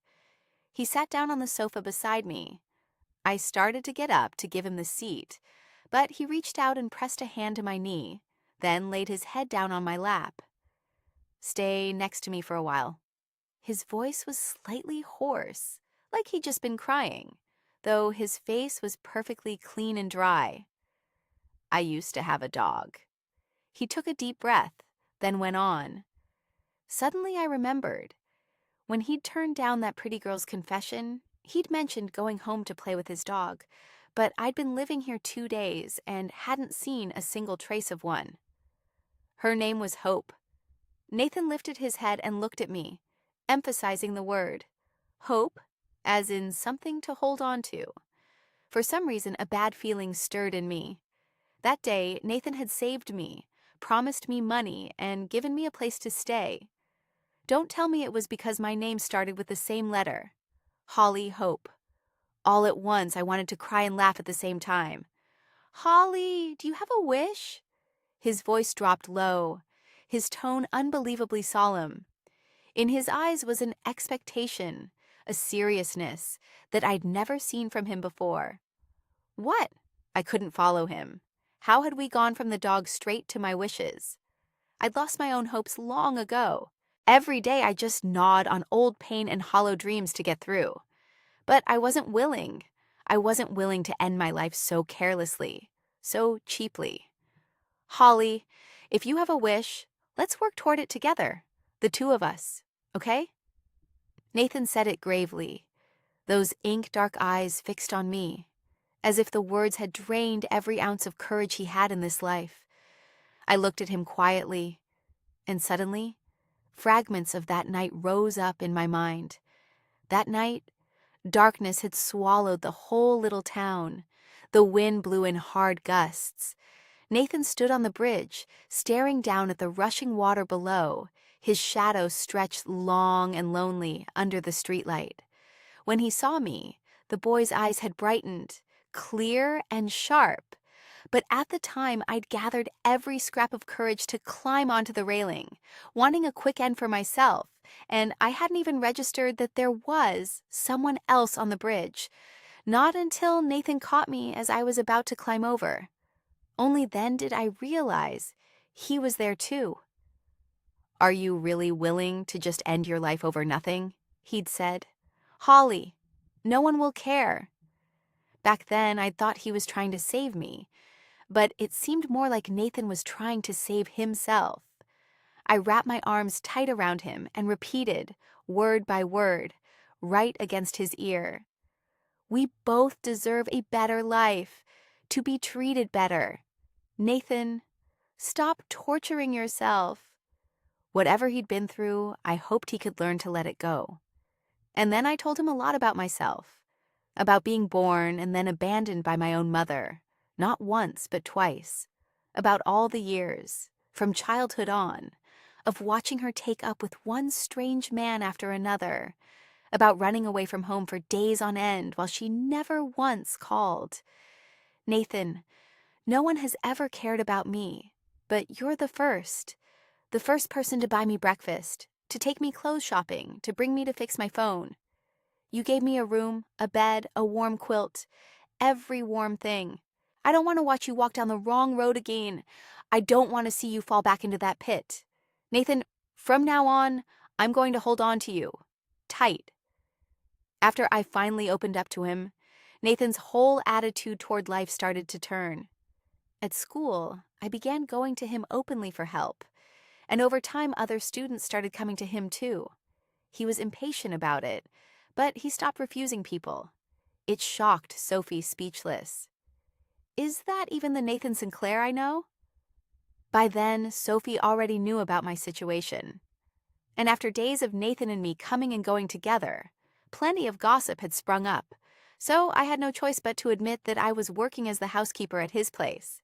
He sat down on the sofa beside me. I started to get up to give him the seat, but he reached out and pressed a hand to my knee, then laid his head down on my lap. "Stay next to me for a while." His voice was slightly hoarse, like he'd just been crying, though his face was perfectly clean and dry. "I used to have a dog." He took a deep breath, then went on. Suddenly I remembered. When he'd turned down that pretty girl's confession, he'd mentioned going home to play with his dog, but I'd been living here 2 days and hadn't seen a single trace of one. Her name was Hope. Nathan lifted his head and looked at me, emphasizing the word. Hope, as in something to hold on to. For some reason, a bad feeling stirred in me. That day, Nathan had saved me, promised me money, and given me a place to stay. Don't tell me it was because my name started with the same letter. Holly Hope. All at once, I wanted to cry and laugh at the same time. "Holly, do you have a wish?" His voice dropped low, his tone unbelievably solemn. In his eyes was an expectation, a seriousness that I'd never seen from him before. What? I couldn't follow him. How had we gone from the dog straight to my wishes? I'd lost my own hopes long ago. Every day I just gnawed on old pain and hollow dreams to get through. But I wasn't willing. I wasn't willing to end my life so carelessly, so cheaply. "Holly, if you have a wish, let's work toward it together, the two of us, okay?" Nathan said it gravely, those ink-dark eyes fixed on me, as if the words had drained every ounce of courage he had in this life. I looked at him quietly, and suddenly, fragments of that night rose up in my mind. That night, darkness had swallowed the whole little town. The wind blew in hard gusts. Nathan stood on the bridge, staring down at the rushing water below, his shadow stretched long and lonely under the streetlight. When he saw me, the boy's eyes had brightened, clear and sharp. But at the time, I'd gathered every scrap of courage to climb onto the railing, wanting a quick end for myself, and I hadn't even registered that there was someone else on the bridge. Not until Nathan caught me as I was about to climb over. Only then did I realize he was there too. "Are you really willing to just end your life over nothing?" he'd said. "Holly, no one will care." Back then, I'd thought he was trying to save me, but it seemed more like Nathan was trying to save himself. I wrapped my arms tight around him and repeated, word by word, right against his ear. "We both deserve a better life, to be treated better. Nathan, stop torturing yourself." Whatever he'd been through, I hoped he could learn to let it go. And then I told him a lot about myself. About being born and then abandoned by my own mother, not once but twice. About all the years, from childhood on, of watching her take up with one strange man after another. About running away from home for days on end while she never once called. Nathan, no one has ever cared about me, but you're the first. The first person to buy me breakfast, to take me clothes shopping, to bring me to fix my phone. You gave me a room, a bed, a warm quilt, every warm thing. I don't want to watch you walk down the wrong road again. I don't want to see you fall back into that pit. Nathan, from now on, I'm going to hold on to you. Tight. After I finally opened up to him, Nathan's whole attitude toward life started to turn. At school, I began going to him openly for help, and over time other students started coming to him too. He was impatient about it, but he stopped refusing people. It shocked Sophie speechless. Is that even the Nathan Sinclair I know? By then, Sophie already knew about my situation. And after days of Nathan and me coming and going together, plenty of gossip had sprung up, so I had no choice but to admit that I was working as the housekeeper at his place.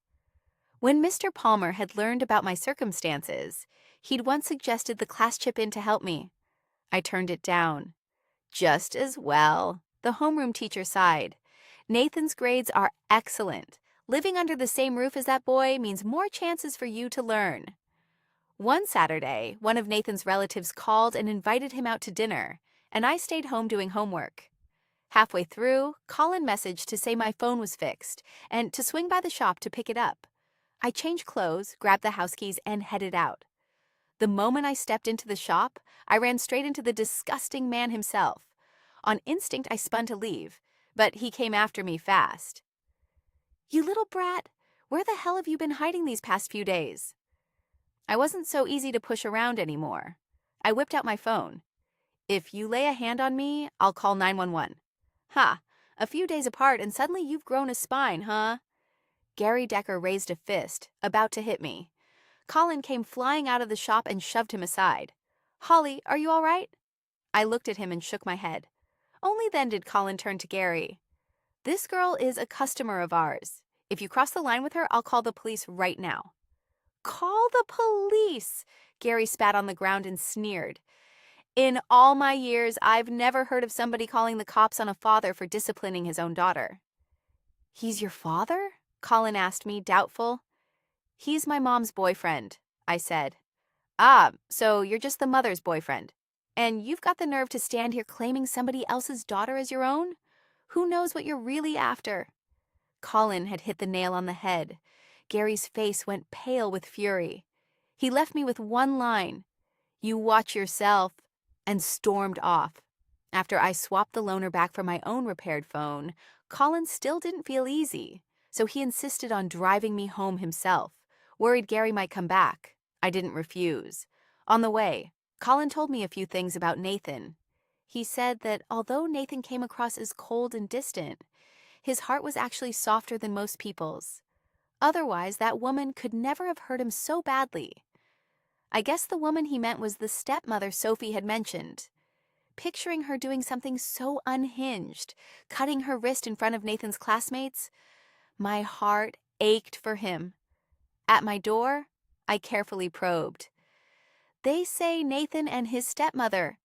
When Mr. Palmer had learned about my circumstances, he'd once suggested the class chip in to help me. I turned it down. Just as well, the homeroom teacher sighed. Nathan's grades are excellent. Living under the same roof as that boy means more chances for you to learn. One Saturday, one of Nathan's relatives called and invited him out to dinner, and I stayed home doing homework. Halfway through, Colin messaged to say my phone was fixed and to swing by the shop to pick it up. I changed clothes, grabbed the house keys, and headed out. The moment I stepped into the shop, I ran straight into the disgusting man himself. On instinct, I spun to leave, but he came after me fast. You little brat, where the hell have you been hiding these past few days? I wasn't so easy to push around anymore. I whipped out my phone. If you lay a hand on me, I'll call 911. Ha, a few days apart and suddenly you've grown a spine, huh? Gary Decker raised a fist, about to hit me. Colin came flying out of the shop and shoved him aside. Holly, are you all right? I looked at him and shook my head. Only then did Colin turn to Gary. This girl is a customer of ours. If you cross the line with her, I'll call the police right now. Call the police! Gary spat on the ground and sneered. In all my years, I've never heard of somebody calling the cops on a father for disciplining his own daughter. He's your father? Colin asked me, doubtful. He's my mom's boyfriend, I said. Ah, so you're just the mother's boyfriend. And you've got the nerve to stand here claiming somebody else's daughter as your own? Who knows what you're really after? Colin had hit the nail on the head. Gary's face went pale with fury. He left me with one line, "You watch yourself," and stormed off. After I swapped the loaner back for my own repaired phone, Colin still didn't feel easy, so he insisted on driving me home himself, worried Gary might come back. I didn't refuse. On the way, Colin told me a few things about Nathan. He said that although Nathan came across as cold and distant, his heart was actually softer than most people's. Otherwise, that woman could never have hurt him so badly. I guess the woman he meant was the stepmother Sophie had mentioned. Picturing her doing something so unhinged, cutting her wrist in front of Nathan's classmates, my heart ached for him. At my door, I carefully probed. They say Nathan and his stepmother.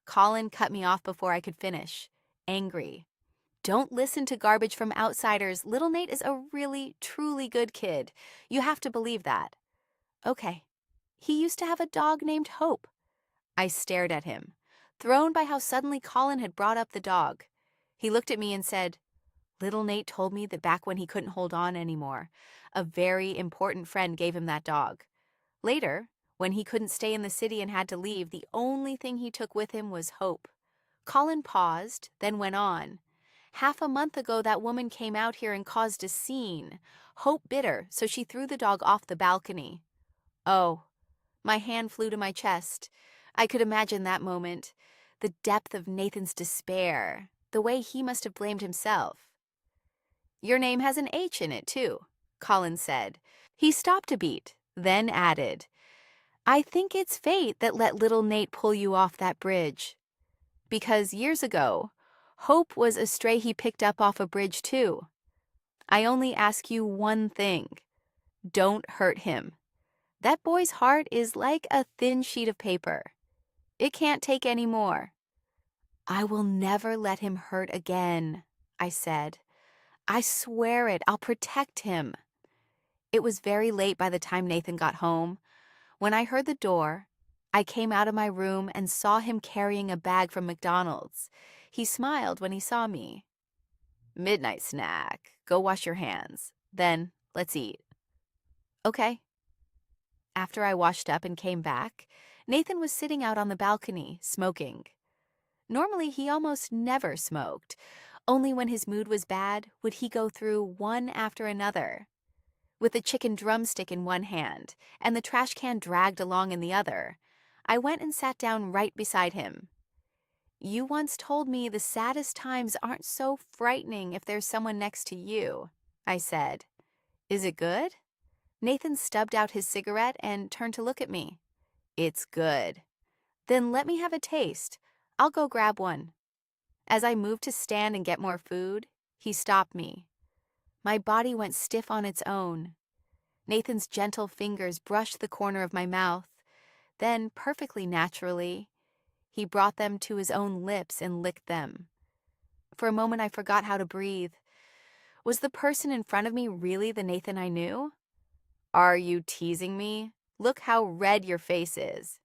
Colin cut me off before I could finish, angry. Don't listen to garbage from outsiders. Little Nate is a really, truly good kid. You have to believe that. Okay. He used to have a dog named Hope. I stared at him, thrown by how suddenly Colin had brought up the dog. He looked at me and said, Little Nate told me that back when he couldn't hold on anymore, a very important friend gave him that dog. Later, when he couldn't stay in the city and had to leave, the only thing he took with him was Hope. Colin paused, then went on. Half a month ago, that woman came out here and caused a scene. Hope bit her, so she threw the dog off the balcony. Oh, my hand flew to my chest. I could imagine that moment. The depth of Nathan's despair. The way he must have blamed himself. Your name has an H in it, too, Colin said. He stopped a beat, then added, I think it's fate that let little Nate pull you off that bridge. Because years ago, Hope was a stray he picked up off a bridge, too. I only ask you one thing. Don't hurt him. That boy's heart is like a thin sheet of paper. It can't take any more. I will never let him hurt again, I said. I swear it, I'll protect him. It was very late by the time Nathan got home. When I heard the door, I came out of my room and saw him carrying a bag from McDonald's. He smiled when he saw me. Midnight snack. Go wash your hands. Then, let's eat. Okay. After I washed up and came back, Nathan was sitting out on the balcony, smoking. Normally, he almost never smoked. Only when his mood was bad would he go through one after another. With the chicken drumstick in one hand and the trash can dragged along in the other, I went and sat down right beside him. You once told me the saddest times aren't so frightening if there's someone next to you, I said. Is it good? Nathan stubbed out his cigarette and turned to look at me. It's good. Then let me have a taste. I'll go grab one. As I moved to stand and get more food, he stopped me. My body went stiff on its own. Nathan's gentle fingers brushed the corner of my mouth. Then, perfectly naturally, he brought them to his own lips and licked them. For a moment, I forgot how to breathe. Was the person in front of me really the Nathan I knew? Are you teasing me? Look how red your face is.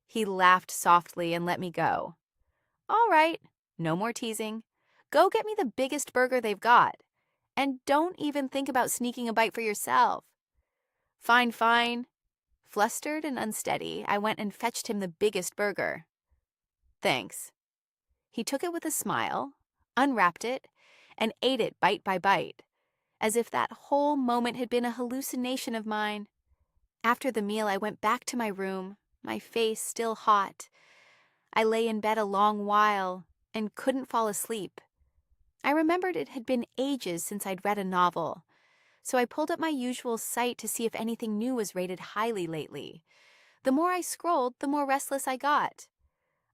He laughed softly and let me go. All right, no more teasing. Go get me the biggest burger they've got. And don't even think about sneaking a bite for yourself. Fine, fine. Flustered and unsteady, I went and fetched him the biggest burger. Thanks. He took it with a smile, unwrapped it, and ate it bite by bite, as if that whole moment had been a hallucination of mine. After the meal, I went back to my room, my face still hot. I lay in bed a long while and couldn't fall asleep. I remembered it had been ages since I'd read a novel, so I pulled up my usual site to see if anything new was rated highly lately. The more I scrolled, the more restless I got.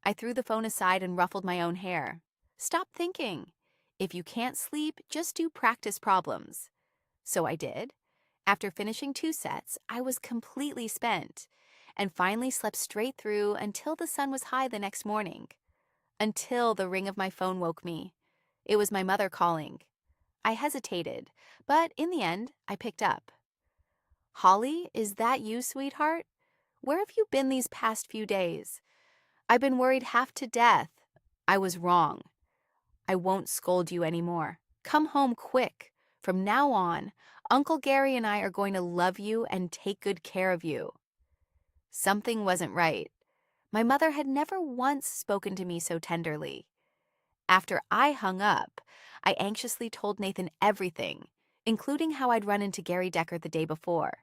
I threw the phone aside and ruffled my own hair. Stop thinking. If you can't sleep, just do practice problems. So I did. After finishing 2 sets, I was completely spent, and finally slept straight through until the sun was high the next morning. Until the ring of my phone woke me. It was my mother calling. I hesitated, but in the end, I picked up. Holly, is that you, sweetheart? Where have you been these past few days? I've been worried half to death. I was wrong. I won't scold you anymore. Come home quick. From now on, Uncle Gary and I are going to love you and take good care of you. Something wasn't right. My mother had never once spoken to me so tenderly. After I hung up, I anxiously told Nathan everything, including how I'd run into Gary Decker the day before.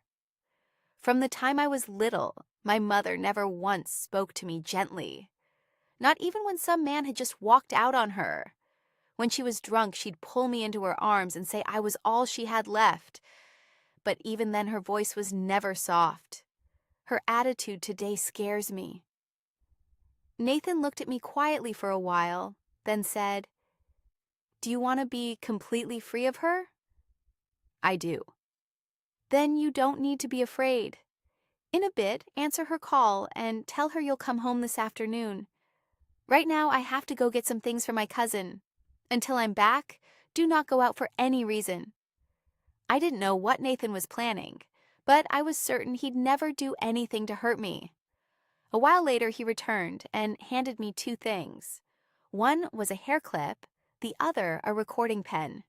From the time I was little, my mother never once spoke to me gently. Not even when some man had just walked out on her. When she was drunk, she'd pull me into her arms and say I was all she had left. But even then, her voice was never soft. Her attitude today scares me. Nathan looked at me quietly for a while, then said, Do you want to be completely free of her? I do. Then you don't need to be afraid. In a bit, answer her call and tell her you'll come home this afternoon. Right now, I have to go get some things for my cousin. Until I'm back, do not go out for any reason. I didn't know what Nathan was planning, but I was certain he'd never do anything to hurt me. A while later, he returned and handed me 2 things. One was a hair clip, the other a recording pen.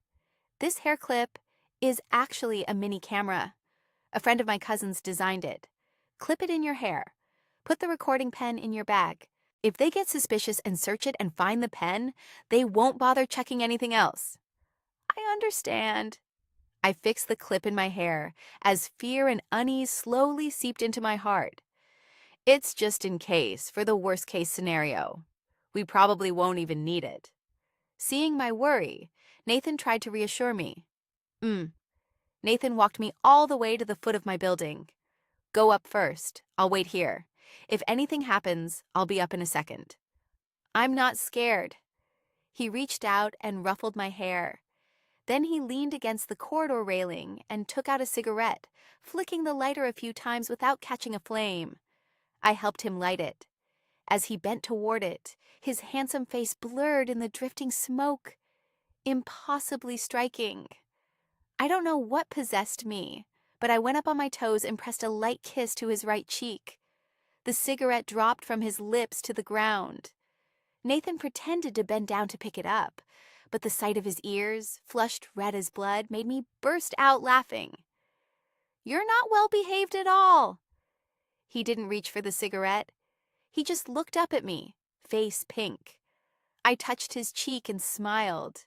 This hair clip is actually a mini camera. A friend of my cousin's designed it. Clip it in your hair. Put the recording pen in your bag. If they get suspicious and search it and find the pen, they won't bother checking anything else. I understand. I fixed the clip in my hair as fear and unease slowly seeped into my heart. It's just in case, for the worst case scenario. We probably won't even need it. Seeing my worry, Nathan tried to reassure me. Nathan walked me all the way to the foot of my building. Go up first. I'll wait here. If anything happens, I'll be up in a second. I'm not scared. He reached out and ruffled my hair. Then he leaned against the corridor railing and took out a cigarette, flicking the lighter a few times without catching a flame. I helped him light it. As he bent toward it, his handsome face blurred in the drifting smoke. Impossibly striking. I don't know what possessed me, but I went up on my toes and pressed a light kiss to his right cheek. The cigarette dropped from his lips to the ground. Nathan pretended to bend down to pick it up, but the sight of his ears, flushed red as blood, made me burst out laughing. "You're not well behaved at all." He didn't reach for the cigarette. He just looked up at me, face pink. I touched his cheek and smiled.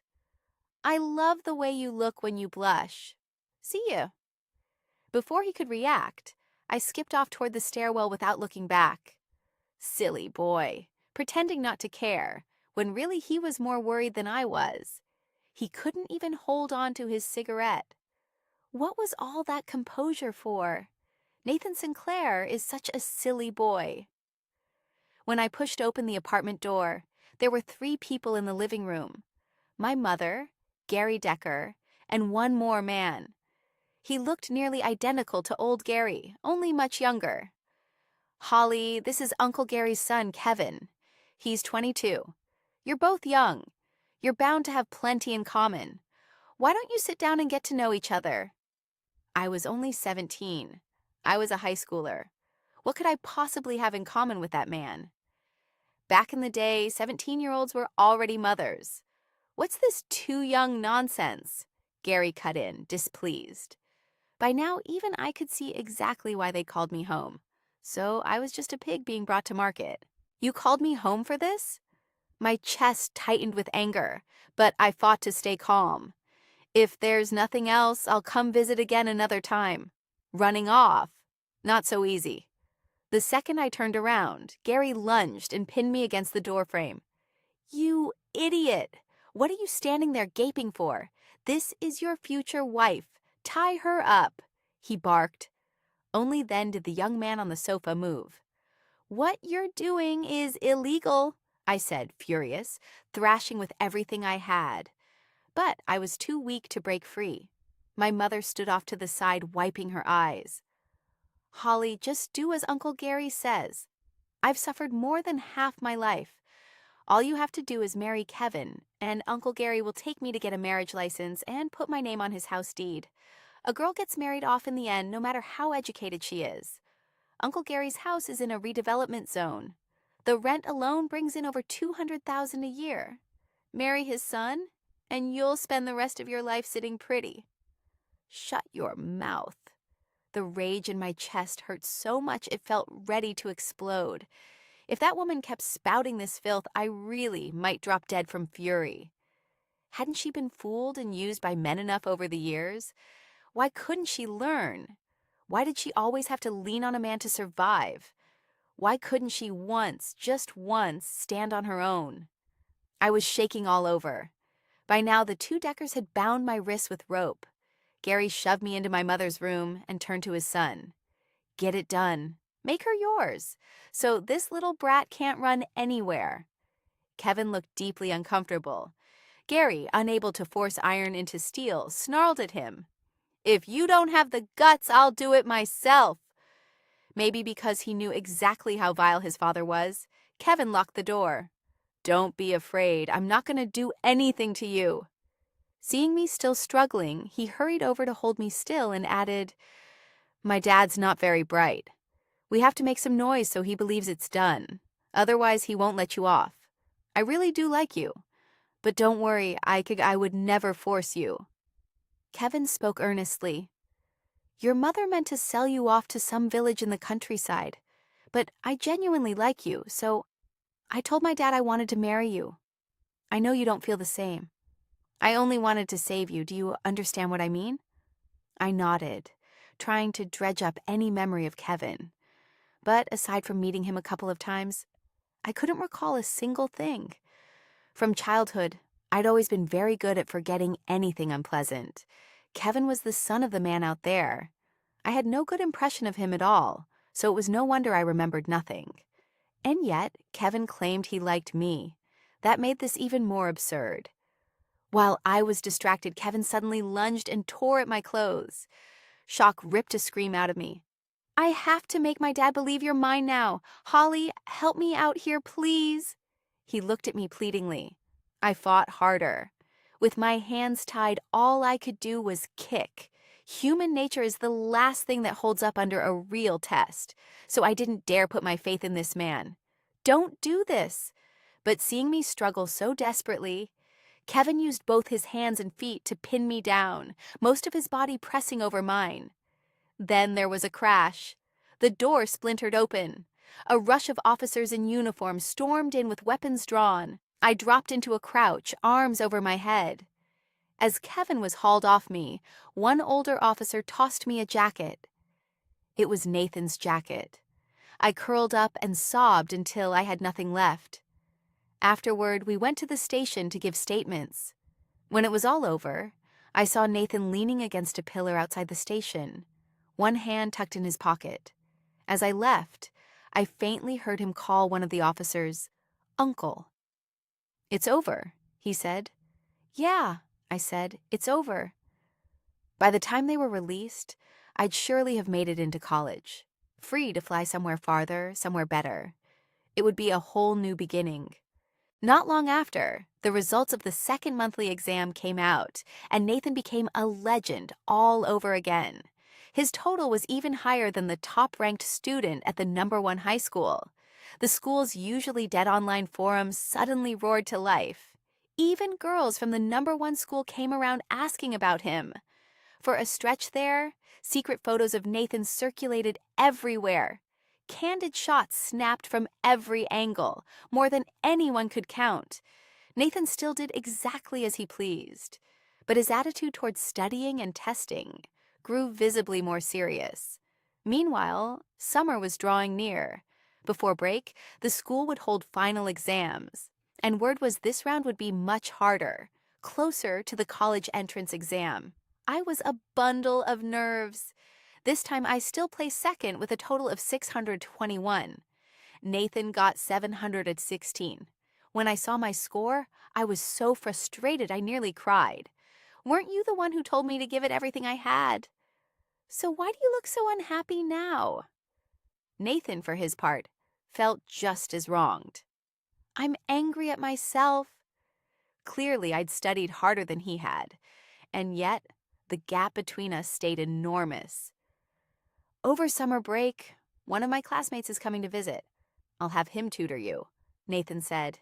"I love the way you look when you blush. See you." Before he could react, I skipped off toward the stairwell without looking back. Silly boy, pretending not to care, when really he was more worried than I was. He couldn't even hold on to his cigarette. What was all that composure for? Nathan Sinclair is such a silly boy. When I pushed open the apartment door, there were 3 people in the living room. My mother, Gary Decker, and one more man. He looked nearly identical to old Gary, only much younger. "Holly, this is Uncle Gary's son, Kevin. He's 22. You're both young. You're bound to have plenty in common. Why don't you sit down and get to know each other?" I was only 17. I was a high schooler. What could I possibly have in common with that man? Back in the day, 17-year-olds were already mothers. "What's this too young nonsense?" Gary cut in, displeased. By now, even I could see exactly why they called me home. So I was just a pig being brought to market. "You called me home for this?" My chest tightened with anger, but I fought to stay calm. "If there's nothing else, I'll come visit again another time." Running off? Not so easy. The second I turned around, Gary lunged and pinned me against the doorframe. "You idiot! What are you standing there gaping for? This is your future wife. Tie her up," he barked. Only then did the young man on the sofa move. "What you're doing is illegal," I said, furious, thrashing with everything I had. But I was too weak to break free. My mother stood off to the side, wiping her eyes. "Holly, just do as Uncle Gary says. I've suffered more than half my life. All you have to do is marry Kevin, and Uncle Gary will take me to get a marriage license and put my name on his house deed. A girl gets married off in the end, no matter how educated she is. Uncle Gary's house is in a redevelopment zone. The rent alone brings in over $200,000 a year. Marry his son, and you'll spend the rest of your life sitting pretty." Shut your mouth. The rage in my chest hurt so much it felt ready to explode. If that woman kept spouting this filth, I really might drop dead from fury. Hadn't she been fooled and used by men enough over the years? Why couldn't she learn? Why did she always have to lean on a man to survive? Why couldn't she once, just once, stand on her own? I was shaking all over. By now, the 2 Deckers had bound my wrists with rope. Gary shoved me into my mother's room and turned to his son. "Get it done. Make her yours. So this little brat can't run anywhere." Kevin looked deeply uncomfortable. Gary, unable to force iron into steel, snarled at him. "If you don't have the guts, I'll do it myself." Maybe because he knew exactly how vile his father was, Kevin locked the door. "Don't be afraid. I'm not going to do anything to you." Seeing me still struggling, he hurried over to hold me still and added, "My dad's not very bright. We have to make some noise so he believes it's done. Otherwise, he won't let you off. I really do like you. But don't worry, I would never force you." Kevin spoke earnestly. "Your mother meant to sell you off to some village in the countryside. But I genuinely like you, so I told my dad I wanted to marry you. I know you don't feel the same. I only wanted to save you. Do you understand what I mean?" I nodded, trying to dredge up any memory of Kevin. But aside from meeting him a couple of times, I couldn't recall a single thing. From childhood, I'd always been very good at forgetting anything unpleasant. Kevin was the son of the man out there. I had no good impression of him at all, so it was no wonder I remembered nothing. And yet, Kevin claimed he liked me. That made this even more absurd. While I was distracted, Kevin suddenly lunged and tore at my clothes. Shock ripped a scream out of me. I have to make my dad believe you're mine now. Holly, help me out here, please. He looked at me pleadingly. I fought harder. With my hands tied, all I could do was kick. Human nature is the last thing that holds up under a real test, so I didn't dare put my faith in this man. Don't do this. But seeing me struggle so desperately, Kevin used both his hands and feet to pin me down, most of his body pressing over mine. Then there was a crash. The door splintered open. A rush of officers in uniform stormed in with weapons drawn. I dropped into a crouch, arms over my head. As Kevin was hauled off me, one older officer tossed me a jacket. It was Nathan's jacket. I curled up and sobbed until I had nothing left. Afterward, we went to the station to give statements. When it was all over, I saw Nathan leaning against a pillar outside the station, one hand tucked in his pocket. As I left, I faintly heard him call one of the officers, "Uncle." "It's over," he said. "Yeah," I said, "it's over." By the time they were released, I'd surely have made it into college, free to fly somewhere farther, somewhere better. It would be a whole new beginning. Not long after, the results of the second monthly exam came out, and Nathan became a legend all over again. His total was even higher than the top-ranked student at the #1 high school. The school's usually dead online forums suddenly roared to life. Even girls from the #1 school came around asking about him. For a stretch there, secret photos of Nathan circulated everywhere. Candid shots snapped from every angle, more than anyone could count. Nathan still did exactly as he pleased, but his attitude towards studying and testing grew visibly more serious. Meanwhile, summer was drawing near. Before break, the school would hold final exams, and word was this round would be much harder, closer to the college entrance exam. I was a bundle of nerves. This time I still placed second with a total of 621. Nathan got 716. When I saw my score, I was so frustrated I nearly cried. Weren't you the one who told me to give it everything I had? So why do you look so unhappy now? Nathan, for his part, felt just as wronged. I'm angry at myself. Clearly, I'd studied harder than he had, and yet the gap between us stayed enormous. Over summer break, one of my classmates is coming to visit. I'll have him tutor you, Nathan said.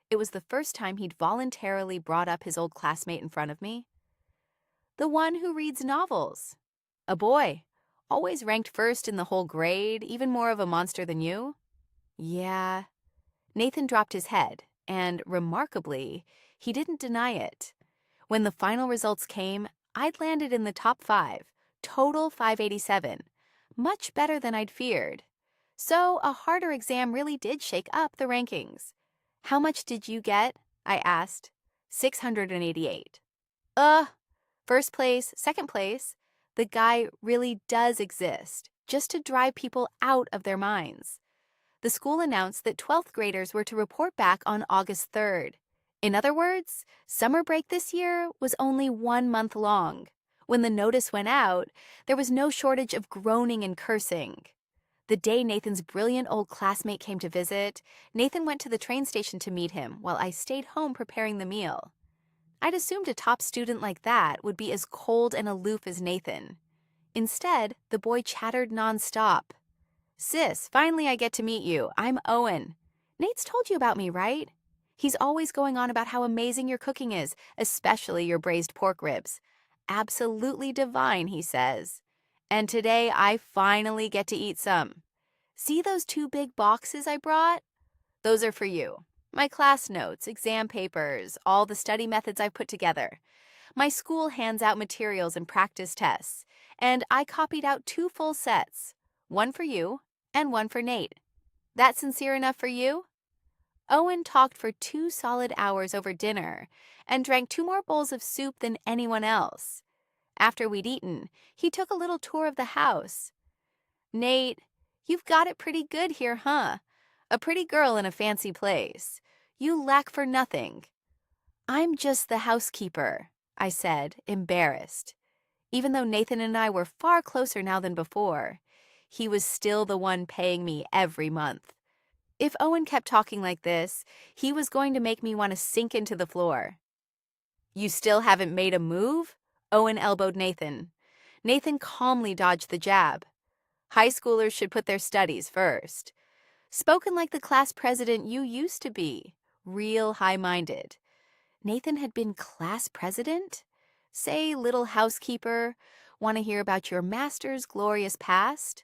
It was the first time he'd voluntarily brought up his old classmate in front of me. The one who reads novels. A boy, always ranked first in the whole grade, even more of a monster than you. Yeah. Nathan dropped his head, and, remarkably, he didn't deny it. When the final results came, I'd landed in the top 5, total 587, much better than I'd feared. So a harder exam really did shake up the rankings. How much did you get? I asked. 688. First place, second place. The guy really does exist, just to drive people out of their minds. The school announced that 12th graders were to report back on August 3rd. In other words, summer break this year was only 1 month long. When the notice went out, there was no shortage of groaning and cursing. The day Nathan's brilliant old classmate came to visit, Nathan went to the train station to meet him while I stayed home preparing the meal. I'd assumed a top student like that would be as cold and aloof as Nathan. Instead, the boy chattered nonstop. "Sis, finally I get to meet you. I'm Owen. Nate's told you about me, right? He's always going on about how amazing your cooking is, especially your braised pork ribs. Absolutely divine, he says. And today I finally get to eat some. See those 2 big boxes I brought? Those are for you. My class notes, exam papers, all the study methods I've put together. My school hands out materials and practice tests, and I copied out 2 full sets, one for you and one for Nate. That sincere enough for you?" Owen talked for 2 solid hours over dinner and drank 2 more bowls of soup than anyone else. After we'd eaten, he took a little tour of the house. "Nate, you've got it pretty good here, huh? A pretty girl in a fancy place. You lack for nothing." "I'm just the housekeeper," I said, embarrassed. Even though Nathan and I were far closer now than before, he was still the one paying me every month. If Owen kept talking like this, he was going to make me want to sink into the floor. "You still haven't made a move?" Owen elbowed Nathan. Nathan calmly dodged the jab. "High schoolers should put their studies first." Spoken like the class president you used to be, real high-minded. Nathan had been class president? Say, little housekeeper, want to hear about your master's glorious past?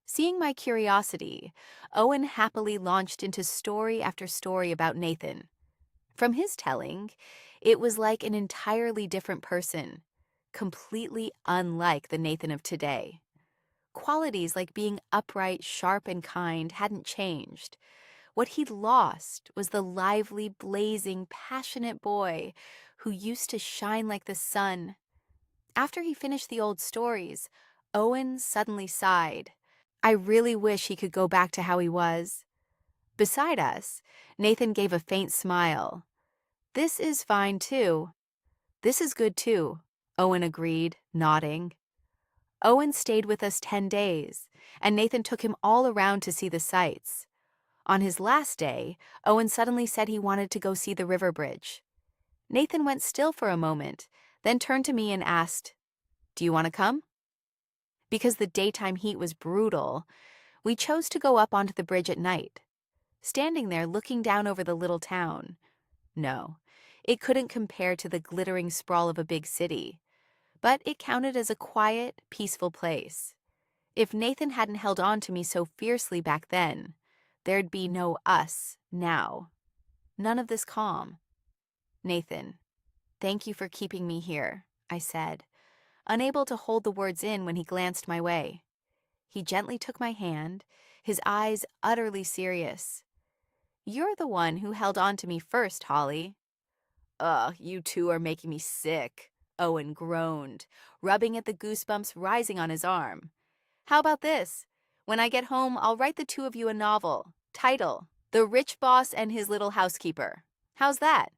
Seeing my curiosity, Owen happily launched into story after story about Nathan. From his telling, it was like an entirely different person, completely unlike the Nathan of today. Qualities like being upright, sharp, and kind hadn't changed. What he'd lost was the lively, blazing, passionate boy who used to shine like the sun. After he finished the old stories, Owen suddenly sighed. I really wish he could go back to how he was. Beside us, Nathan gave a faint smile. "This is fine, too." "This is good, too," Owen agreed, nodding. Owen stayed with us 10 days, and Nathan took him all around to see the sights. On his last day, Owen suddenly said he wanted to go see the river bridge. Nathan went still for a moment, then turned to me and asked, "Do you want to come?" Because the daytime heat was brutal, we chose to go up onto the bridge at night. Standing there looking down over the little town. No, it couldn't compare to the glittering sprawl of a big city, but it counted as a quiet, peaceful place. If Nathan hadn't held on to me so fiercely back then, there'd be no us now. None of this calm. "Nathan, thank you for keeping me here," I said, unable to hold the words in when he glanced my way. He gently took my hand, his eyes utterly serious. "You're the one who held on to me first, Holly." "Ugh, you two are making me sick," Owen groaned, rubbing at the goosebumps rising on his arm. "How about this? When I get home, I'll write the two of you a novel. Title, The Rich Boss and His Little Housekeeper. How's that?"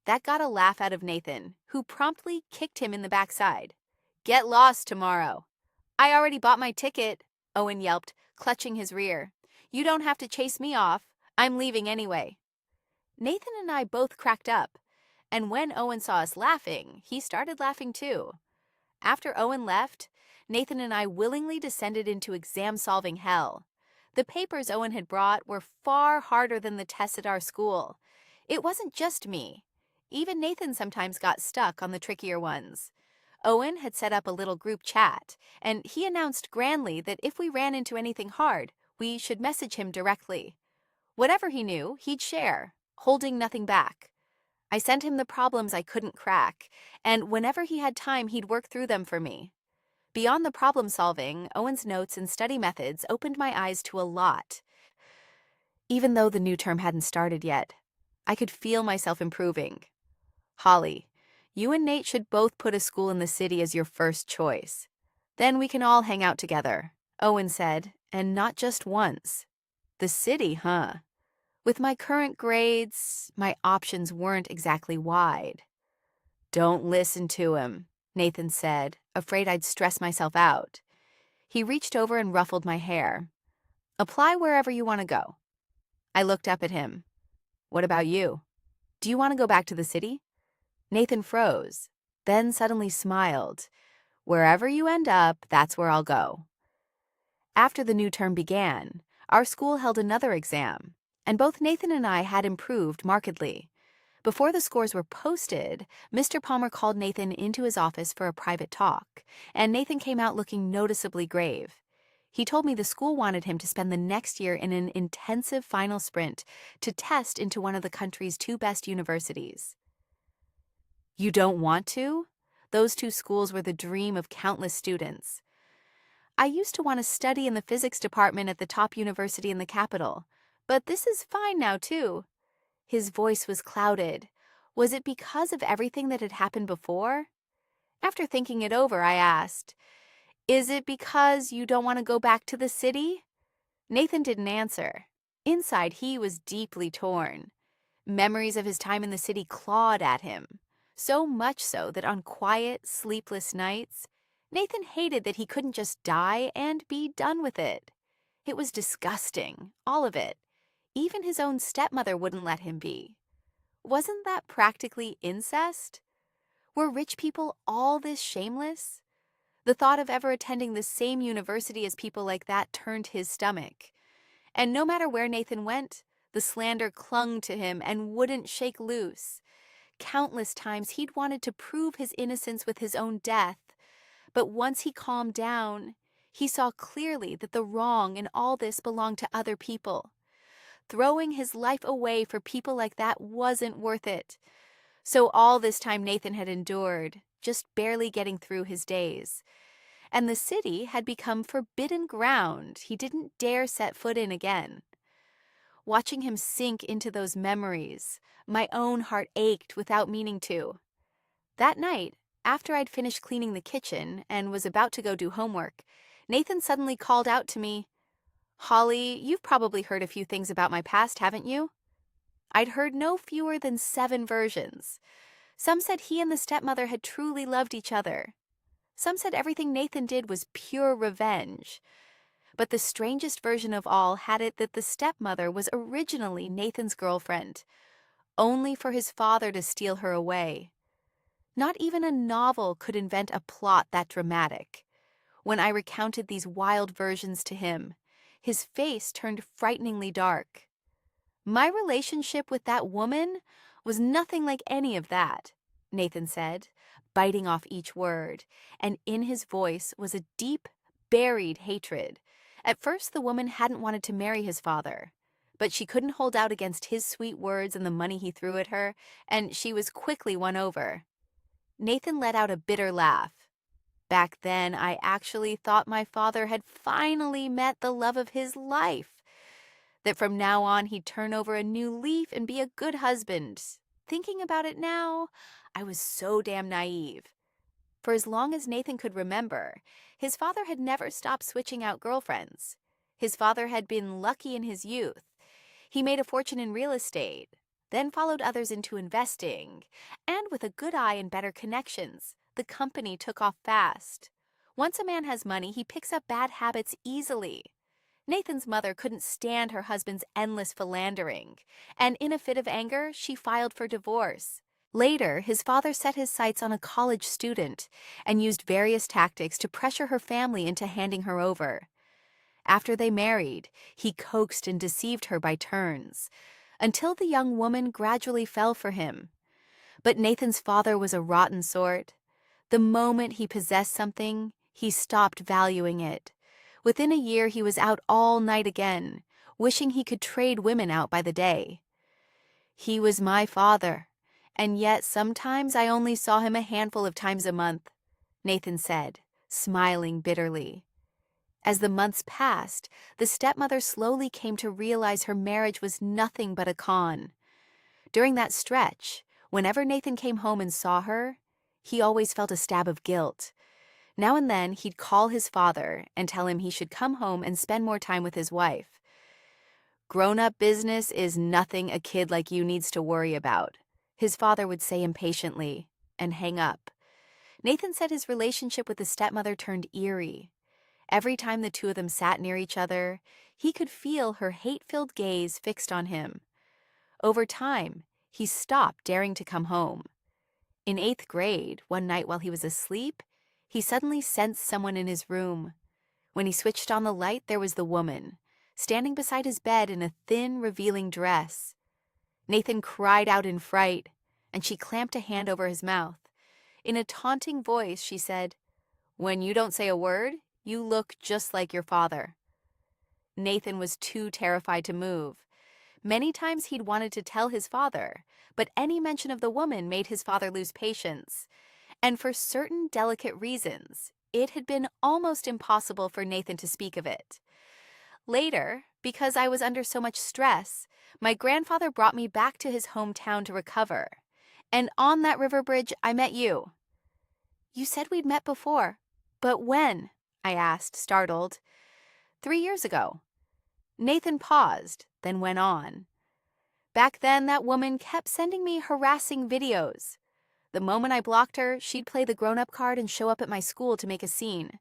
That got a laugh out of Nathan, who promptly kicked him in the backside. "Get lost tomorrow." "I already bought my ticket," Owen yelped, clutching his rear. "You don't have to chase me off. I'm leaving anyway." Nathan and I both cracked up, and when Owen saw us laughing, he started laughing too. After Owen left, Nathan and I willingly descended into exam-solving hell. The papers Owen had brought were far harder than the tests at our school. It wasn't just me. Even Nathan sometimes got stuck on the trickier ones. Owen had set up a little group chat, and he announced grandly that if we ran into anything hard, we should message him directly. Whatever he knew, he'd share, holding nothing back. I sent him the problems I couldn't crack, and whenever he had time, he'd work through them for me. Beyond the problem solving, Owen's notes and study methods opened my eyes to a lot. Even though the new term hadn't started yet, I could feel myself improving. "Holly, you and Nate should both put a school in the city as your first choice. Then we can all hang out together," Owen said, and not just once. "The city, huh? With my current grades, my options weren't exactly wide." "Don't listen to him," Nathan said, afraid I'd stress myself out. He reached over and ruffled my hair. "Apply wherever you want to go." I looked up at him. "What about you? Do you want to go back to the city?" Nathan froze, then suddenly smiled. "Wherever you end up, that's where I'll go." After the new term began, our school held another exam, and both Nathan and I had improved markedly. Before the scores were posted, Mr. Palmer called Nathan into his office for a private talk, and Nathan came out looking noticeably grave. He told me the school wanted him to spend the next year in an intensive final sprint to test into one of the country's two best universities. "You don't want to?" Those two schools were the dream of countless students. "I used to want to study in the physics department at the top university in the capital, but this is fine now, too." His voice was clouded. Was it because of everything that had happened before? After thinking it over, I asked, "Is it because you don't want to go back to the city?" Nathan didn't answer. Inside, he was deeply torn. Memories of his time in the city clawed at him, so much so that on quiet, sleepless nights, Nathan hated that he couldn't just die and be done with it. It was disgusting, all of it. Even his own stepmother wouldn't let him be. Wasn't that practically incest? Were rich people all this shameless? The thought of ever attending the same university as people like that turned his stomach. And no matter where Nathan went, the slander clung to him and wouldn't shake loose. Countless times he'd wanted to prove his innocence with his own death, but once he calmed down, he saw clearly that the wrong in all this belonged to other people. Throwing his life away for people like that wasn't worth it. So all this time Nathan had endured, just barely getting through his days. And the city had become forbidden ground he didn't dare set foot in again. Watching him sink into those memories, my own heart ached without meaning to. That night, after I'd finished cleaning the kitchen and was about to go do homework, Nathan suddenly called out to me, "Holly, you've probably heard a few things about my past, haven't you?" I'd heard no fewer than 7 versions. Some said he and the stepmother had truly loved each other. Some said everything Nathan did was pure revenge. But the strangest version of all had it that the stepmother was originally Nathan's girlfriend, only for his father to steal her away. Not even a novel could invent a plot that dramatic. When I recounted these wild versions to him, his face turned frighteningly dark. "My relationship with that woman was nothing like any of that," Nathan said, biting off each word, and in his voice was a deep, buried hatred. At first, the woman hadn't wanted to marry his father, but she couldn't hold out against his sweet words and the money he threw at her, and she was quickly won over. Nathan let out a bitter laugh. "Back then, I actually thought my father had finally met the love of his life, that from now on he'd turn over a new leaf and be a good husband. Thinking about it now, I was so damn naive." For as long as Nathan could remember, his father had never stopped switching out girlfriends. His father had been lucky in his youth. He made a fortune in real estate, then followed others into investing, and with a good eye and better connections, the company took off fast. Once a man has money, he picks up bad habits easily. Nathan's mother couldn't stand her husband's endless philandering, and in a fit of anger, she filed for divorce. Later, his father set his sights on a college student and used various tactics to pressure her family into handing her over. After they married, he coaxed and deceived her by turns, until the young woman gradually fell for him. But Nathan's father was a rotten sort. The moment he possessed something, he stopped valuing it. Within a year, he was out all night again, wishing he could trade women out by the day. He was my father, and yet sometimes I only saw him a handful of times a month, Nathan said, smiling bitterly. As the months passed, the stepmother slowly came to realize her marriage was nothing but a con. During that stretch, whenever Nathan came home and saw her, he always felt a stab of guilt. Now and then, he'd call his father and tell him he should come home and spend more time with his wife. "Grown-up business is nothing a kid like you needs to worry about," his father would say impatiently, and hang up. Nathan said his relationship with the stepmother turned eerie. Every time the two of them sat near each other, he could feel her hate-filled gaze fixed on him. Over time, he stopped daring to come home. In 8th grade, one night while he was asleep, he suddenly sensed someone in his room. When he switched on the light, there was the woman, standing beside his bed in a thin, revealing dress. Nathan cried out in fright, and she clamped a hand over his mouth. In a taunting voice, she said, "When you don't say a word, you look just like your father." Nathan was too terrified to move. Many times he'd wanted to tell his father, but any mention of the woman made his father lose patience. And for certain delicate reasons, it had been almost impossible for Nathan to speak of it. Later, because I was under so much stress, my grandfather brought me back to his hometown to recover. And on that river bridge, I met you. "You said we'd met before, but when?" I asked, startled. "3 years ago." Nathan paused, then went on. Back then, that woman kept sending me harassing videos. The moment I blocked her, she'd play the grown-up card and show up at my school to make a scene.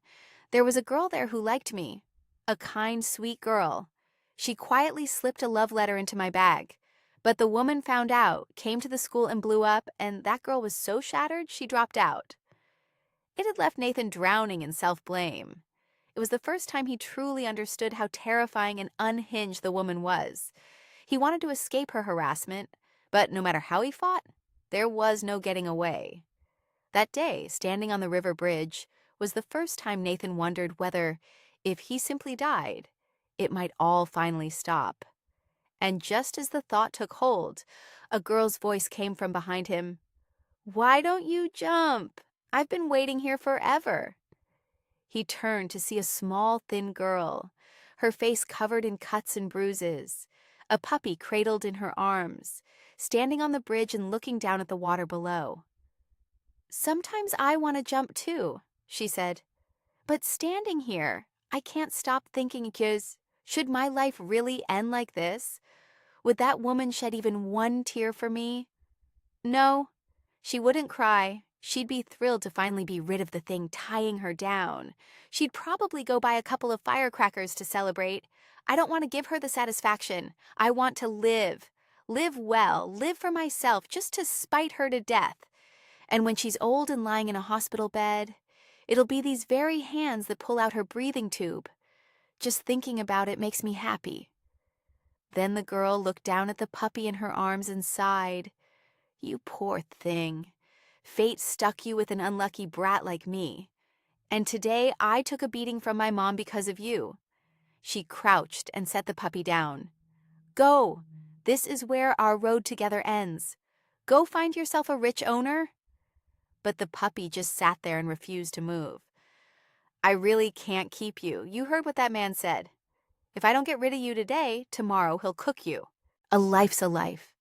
There was a girl there who liked me. A kind, sweet girl. She quietly slipped a love letter into my bag. But the woman found out, came to the school and blew up, and that girl was so shattered she dropped out. It had left Nathan drowning in self-blame. It was the first time he truly understood how terrifying and unhinged the woman was. He wanted to escape her harassment, but no matter how he fought, there was no getting away. That day, standing on the river bridge, was the first time Nathan wondered whether, if he simply died, it might all finally stop. And just as the thought took hold, a girl's voice came from behind him. "Why don't you jump? I've been waiting here forever." He turned to see a small, thin girl, her face covered in cuts and bruises, a puppy cradled in her arms, standing on the bridge and looking down at the water below. "Sometimes I want to jump too," she said. "But standing here, I can't stop thinking because should my life really end like this? Would that woman shed even one tear for me? No, she wouldn't cry. She'd be thrilled to finally be rid of the thing tying her down. She'd probably go buy a couple of firecrackers to celebrate. I don't want to give her the satisfaction. I want to live. Live well, live for myself, just to spite her to death. And when she's old and lying in a hospital bed, it'll be these very hands that pull out her breathing tube. Just thinking about it makes me happy." Then the girl looked down at the puppy in her arms and sighed. "You poor thing. Fate stuck you with an unlucky brat like me. And today I took a beating from my mom because of you." She crouched and set the puppy down. "Go. This is where our road together ends. Go find yourself a rich owner." But the puppy just sat there and refused to move. "I really can't keep you. You heard what that man said. If I don't get rid of you today, tomorrow he'll cook you. A life's a life.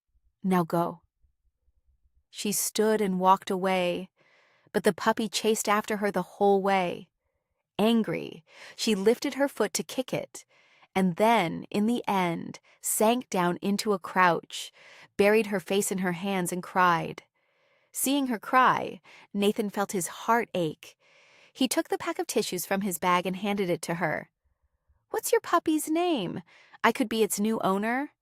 Now go." She stood and walked away, but the puppy chased after her the whole way. Angry, she lifted her foot to kick it, and then, in the end, sank down into a crouch, buried her face in her hands and cried. Seeing her cry, Nathan felt his heart ache. He took the pack of tissues from his bag and handed it to her. "What's your puppy's name? I could be its new owner."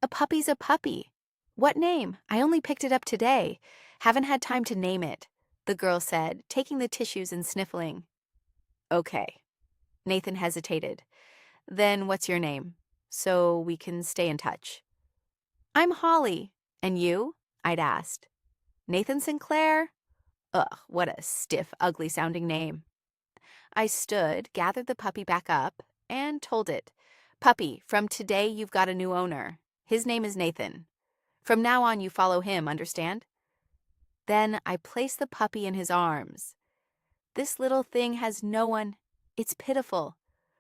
"A puppy's a puppy." "What name? I only picked it up today. Haven't had time to name it," the girl said, taking the tissues and sniffling. "Okay." Nathan hesitated. "Then what's your name? So we can stay in touch." "I'm Holly. And you?" I'd asked. "Nathan Sinclair?" Ugh, what a stiff, ugly-sounding name. I stood, gathered the puppy back up, and told it, "Puppy, from today you've got a new owner. His name is Nathan. From now on you follow him, understand?" Then I placed the puppy in his arms. "This little thing has no one. It's pitiful.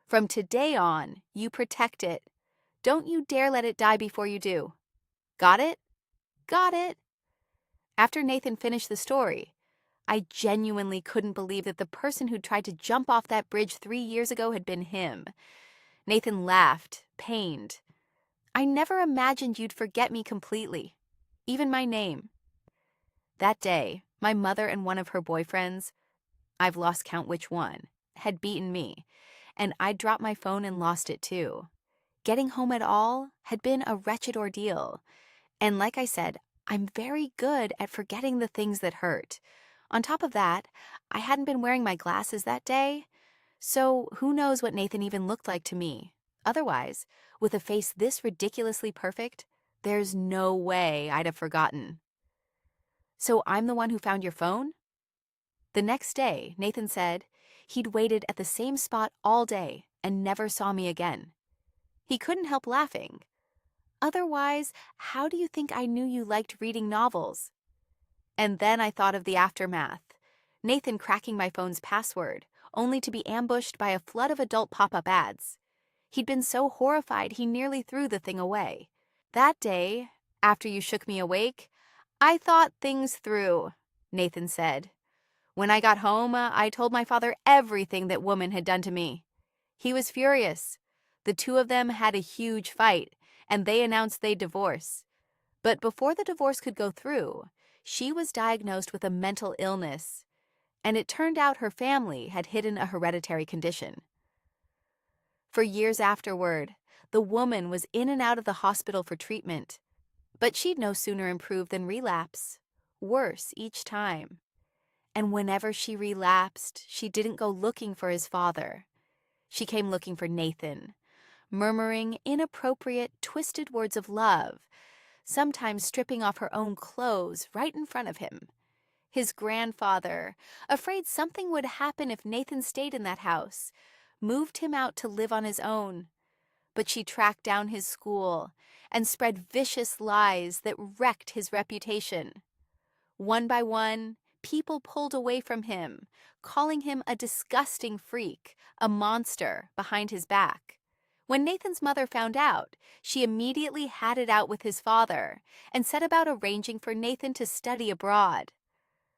From today on, you protect it. Don't you dare let it die before you do. Got it?" "Got it." After Nathan finished the story, I genuinely couldn't believe that the person who tried to jump off that bridge 3 years ago had been him. Nathan laughed, pained. "I never imagined you'd forget me completely. Even my name." That day, my mother and one of her boyfriends, I've lost count which one, had beaten me, and I'd dropped my phone and lost it too. Getting home at all had been a wretched ordeal. And like I said, I'm very good at forgetting the things that hurt. On top of that, I hadn't been wearing my glasses that day, so who knows what Nathan even looked like to me. Otherwise, with a face this ridiculously perfect, there's no way I'd have forgotten. "So I'm the one who found your phone?" The next day, Nathan said he'd waited at the same spot all day and never saw me again. He couldn't help laughing. "Otherwise, how do you think I knew you liked reading novels?" And then I thought of the aftermath. Nathan cracking my phone's password, only to be ambushed by a flood of adult pop-up ads. He'd been so horrified he nearly threw the thing away. That day, after you shook me awake, I thought things through, Nathan said. When I got home, I told my father everything that woman had done to me. He was furious. The two of them had a huge fight, and they announced they'd divorce. But before the divorce could go through, she was diagnosed with a mental illness, and it turned out her family had hidden a hereditary condition. For years afterward, the woman was in and out of the hospital for treatment, but she'd no sooner improve than relapse, worse each time. And whenever she relapsed, she didn't go looking for his father. She came looking for Nathan, murmuring inappropriate, twisted words of love, sometimes stripping off her own clothes right in front of him. His grandfather, afraid something would happen if Nathan stayed in that house, moved him out to live on his own. But she tracked down his school and spread vicious lies that wrecked his reputation. One by one, people pulled away from him, calling him a disgusting freak, a monster behind his back. When Nathan's mother found out, she immediately had it out with his father and set about arranging for Nathan to study abroad.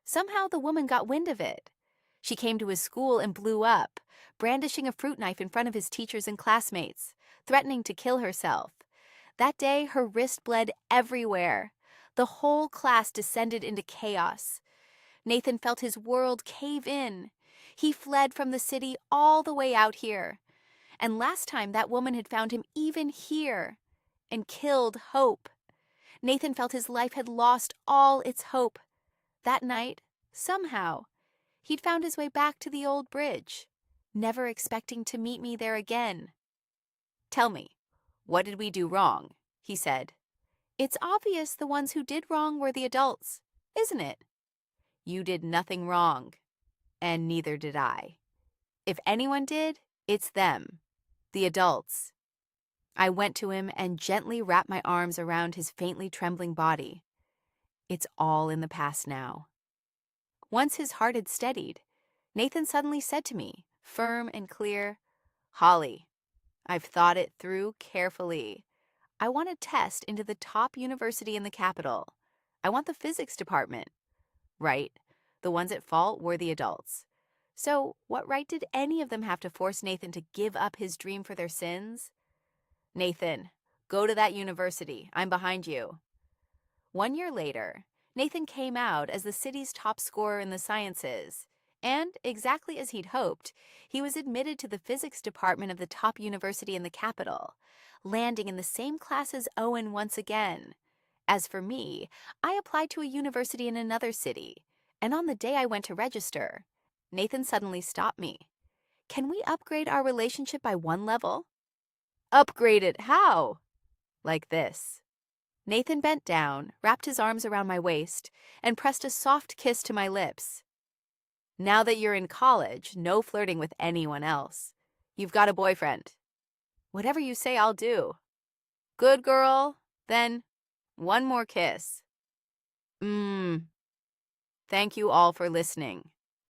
Somehow the woman got wind of it. She came to his school and blew up, brandishing a fruit knife in front of his teachers and classmates, threatening to kill herself. That day, her wrist bled everywhere. The whole class descended into chaos. Nathan felt his world cave in. He fled from the city all the way out here. And last time, that woman had found him even here and killed hope. Nathan felt his life had lost all its hope. That night, somehow, he'd found his way back to the old bridge, never expecting to meet me there again. "Tell me, what did we do wrong?" he said. "It's obvious the ones who did wrong were the adults, isn't it?" "You did nothing wrong, and neither did I. If anyone did, it's them, the adults." I went to him and gently wrapped my arms around his faintly trembling body. It's all in the past now. Once his heart had steadied, Nathan suddenly said to me, firm and clear, "Holly, I've thought it through carefully. I want to test into the top university in the capital. I want the physics department." Right. The ones at fault were the adults. So what right did any of them have to force Nathan to give up his dream for their sins? "Nathan, go to that university. I'm behind you." 1 year later, Nathan came out as the city's top scorer in the sciences, and exactly as he'd hoped, he was admitted to the physics department of the top university in the capital, landing in the same class as Owen once again. As for me, I applied to a university in another city, and on the day I went to register, Nathan suddenly stopped me. "Can we upgrade our relationship by one level?" "Upgrade it how?" "Like this." Nathan bent down, wrapped his arms around my waist, and pressed a soft kiss to my lips. "Now that you're in college, no flirting with anyone else. You've got a boyfriend." "Whatever you say, I'll do." "Good girl. Then one more kiss." Thank you all for listening.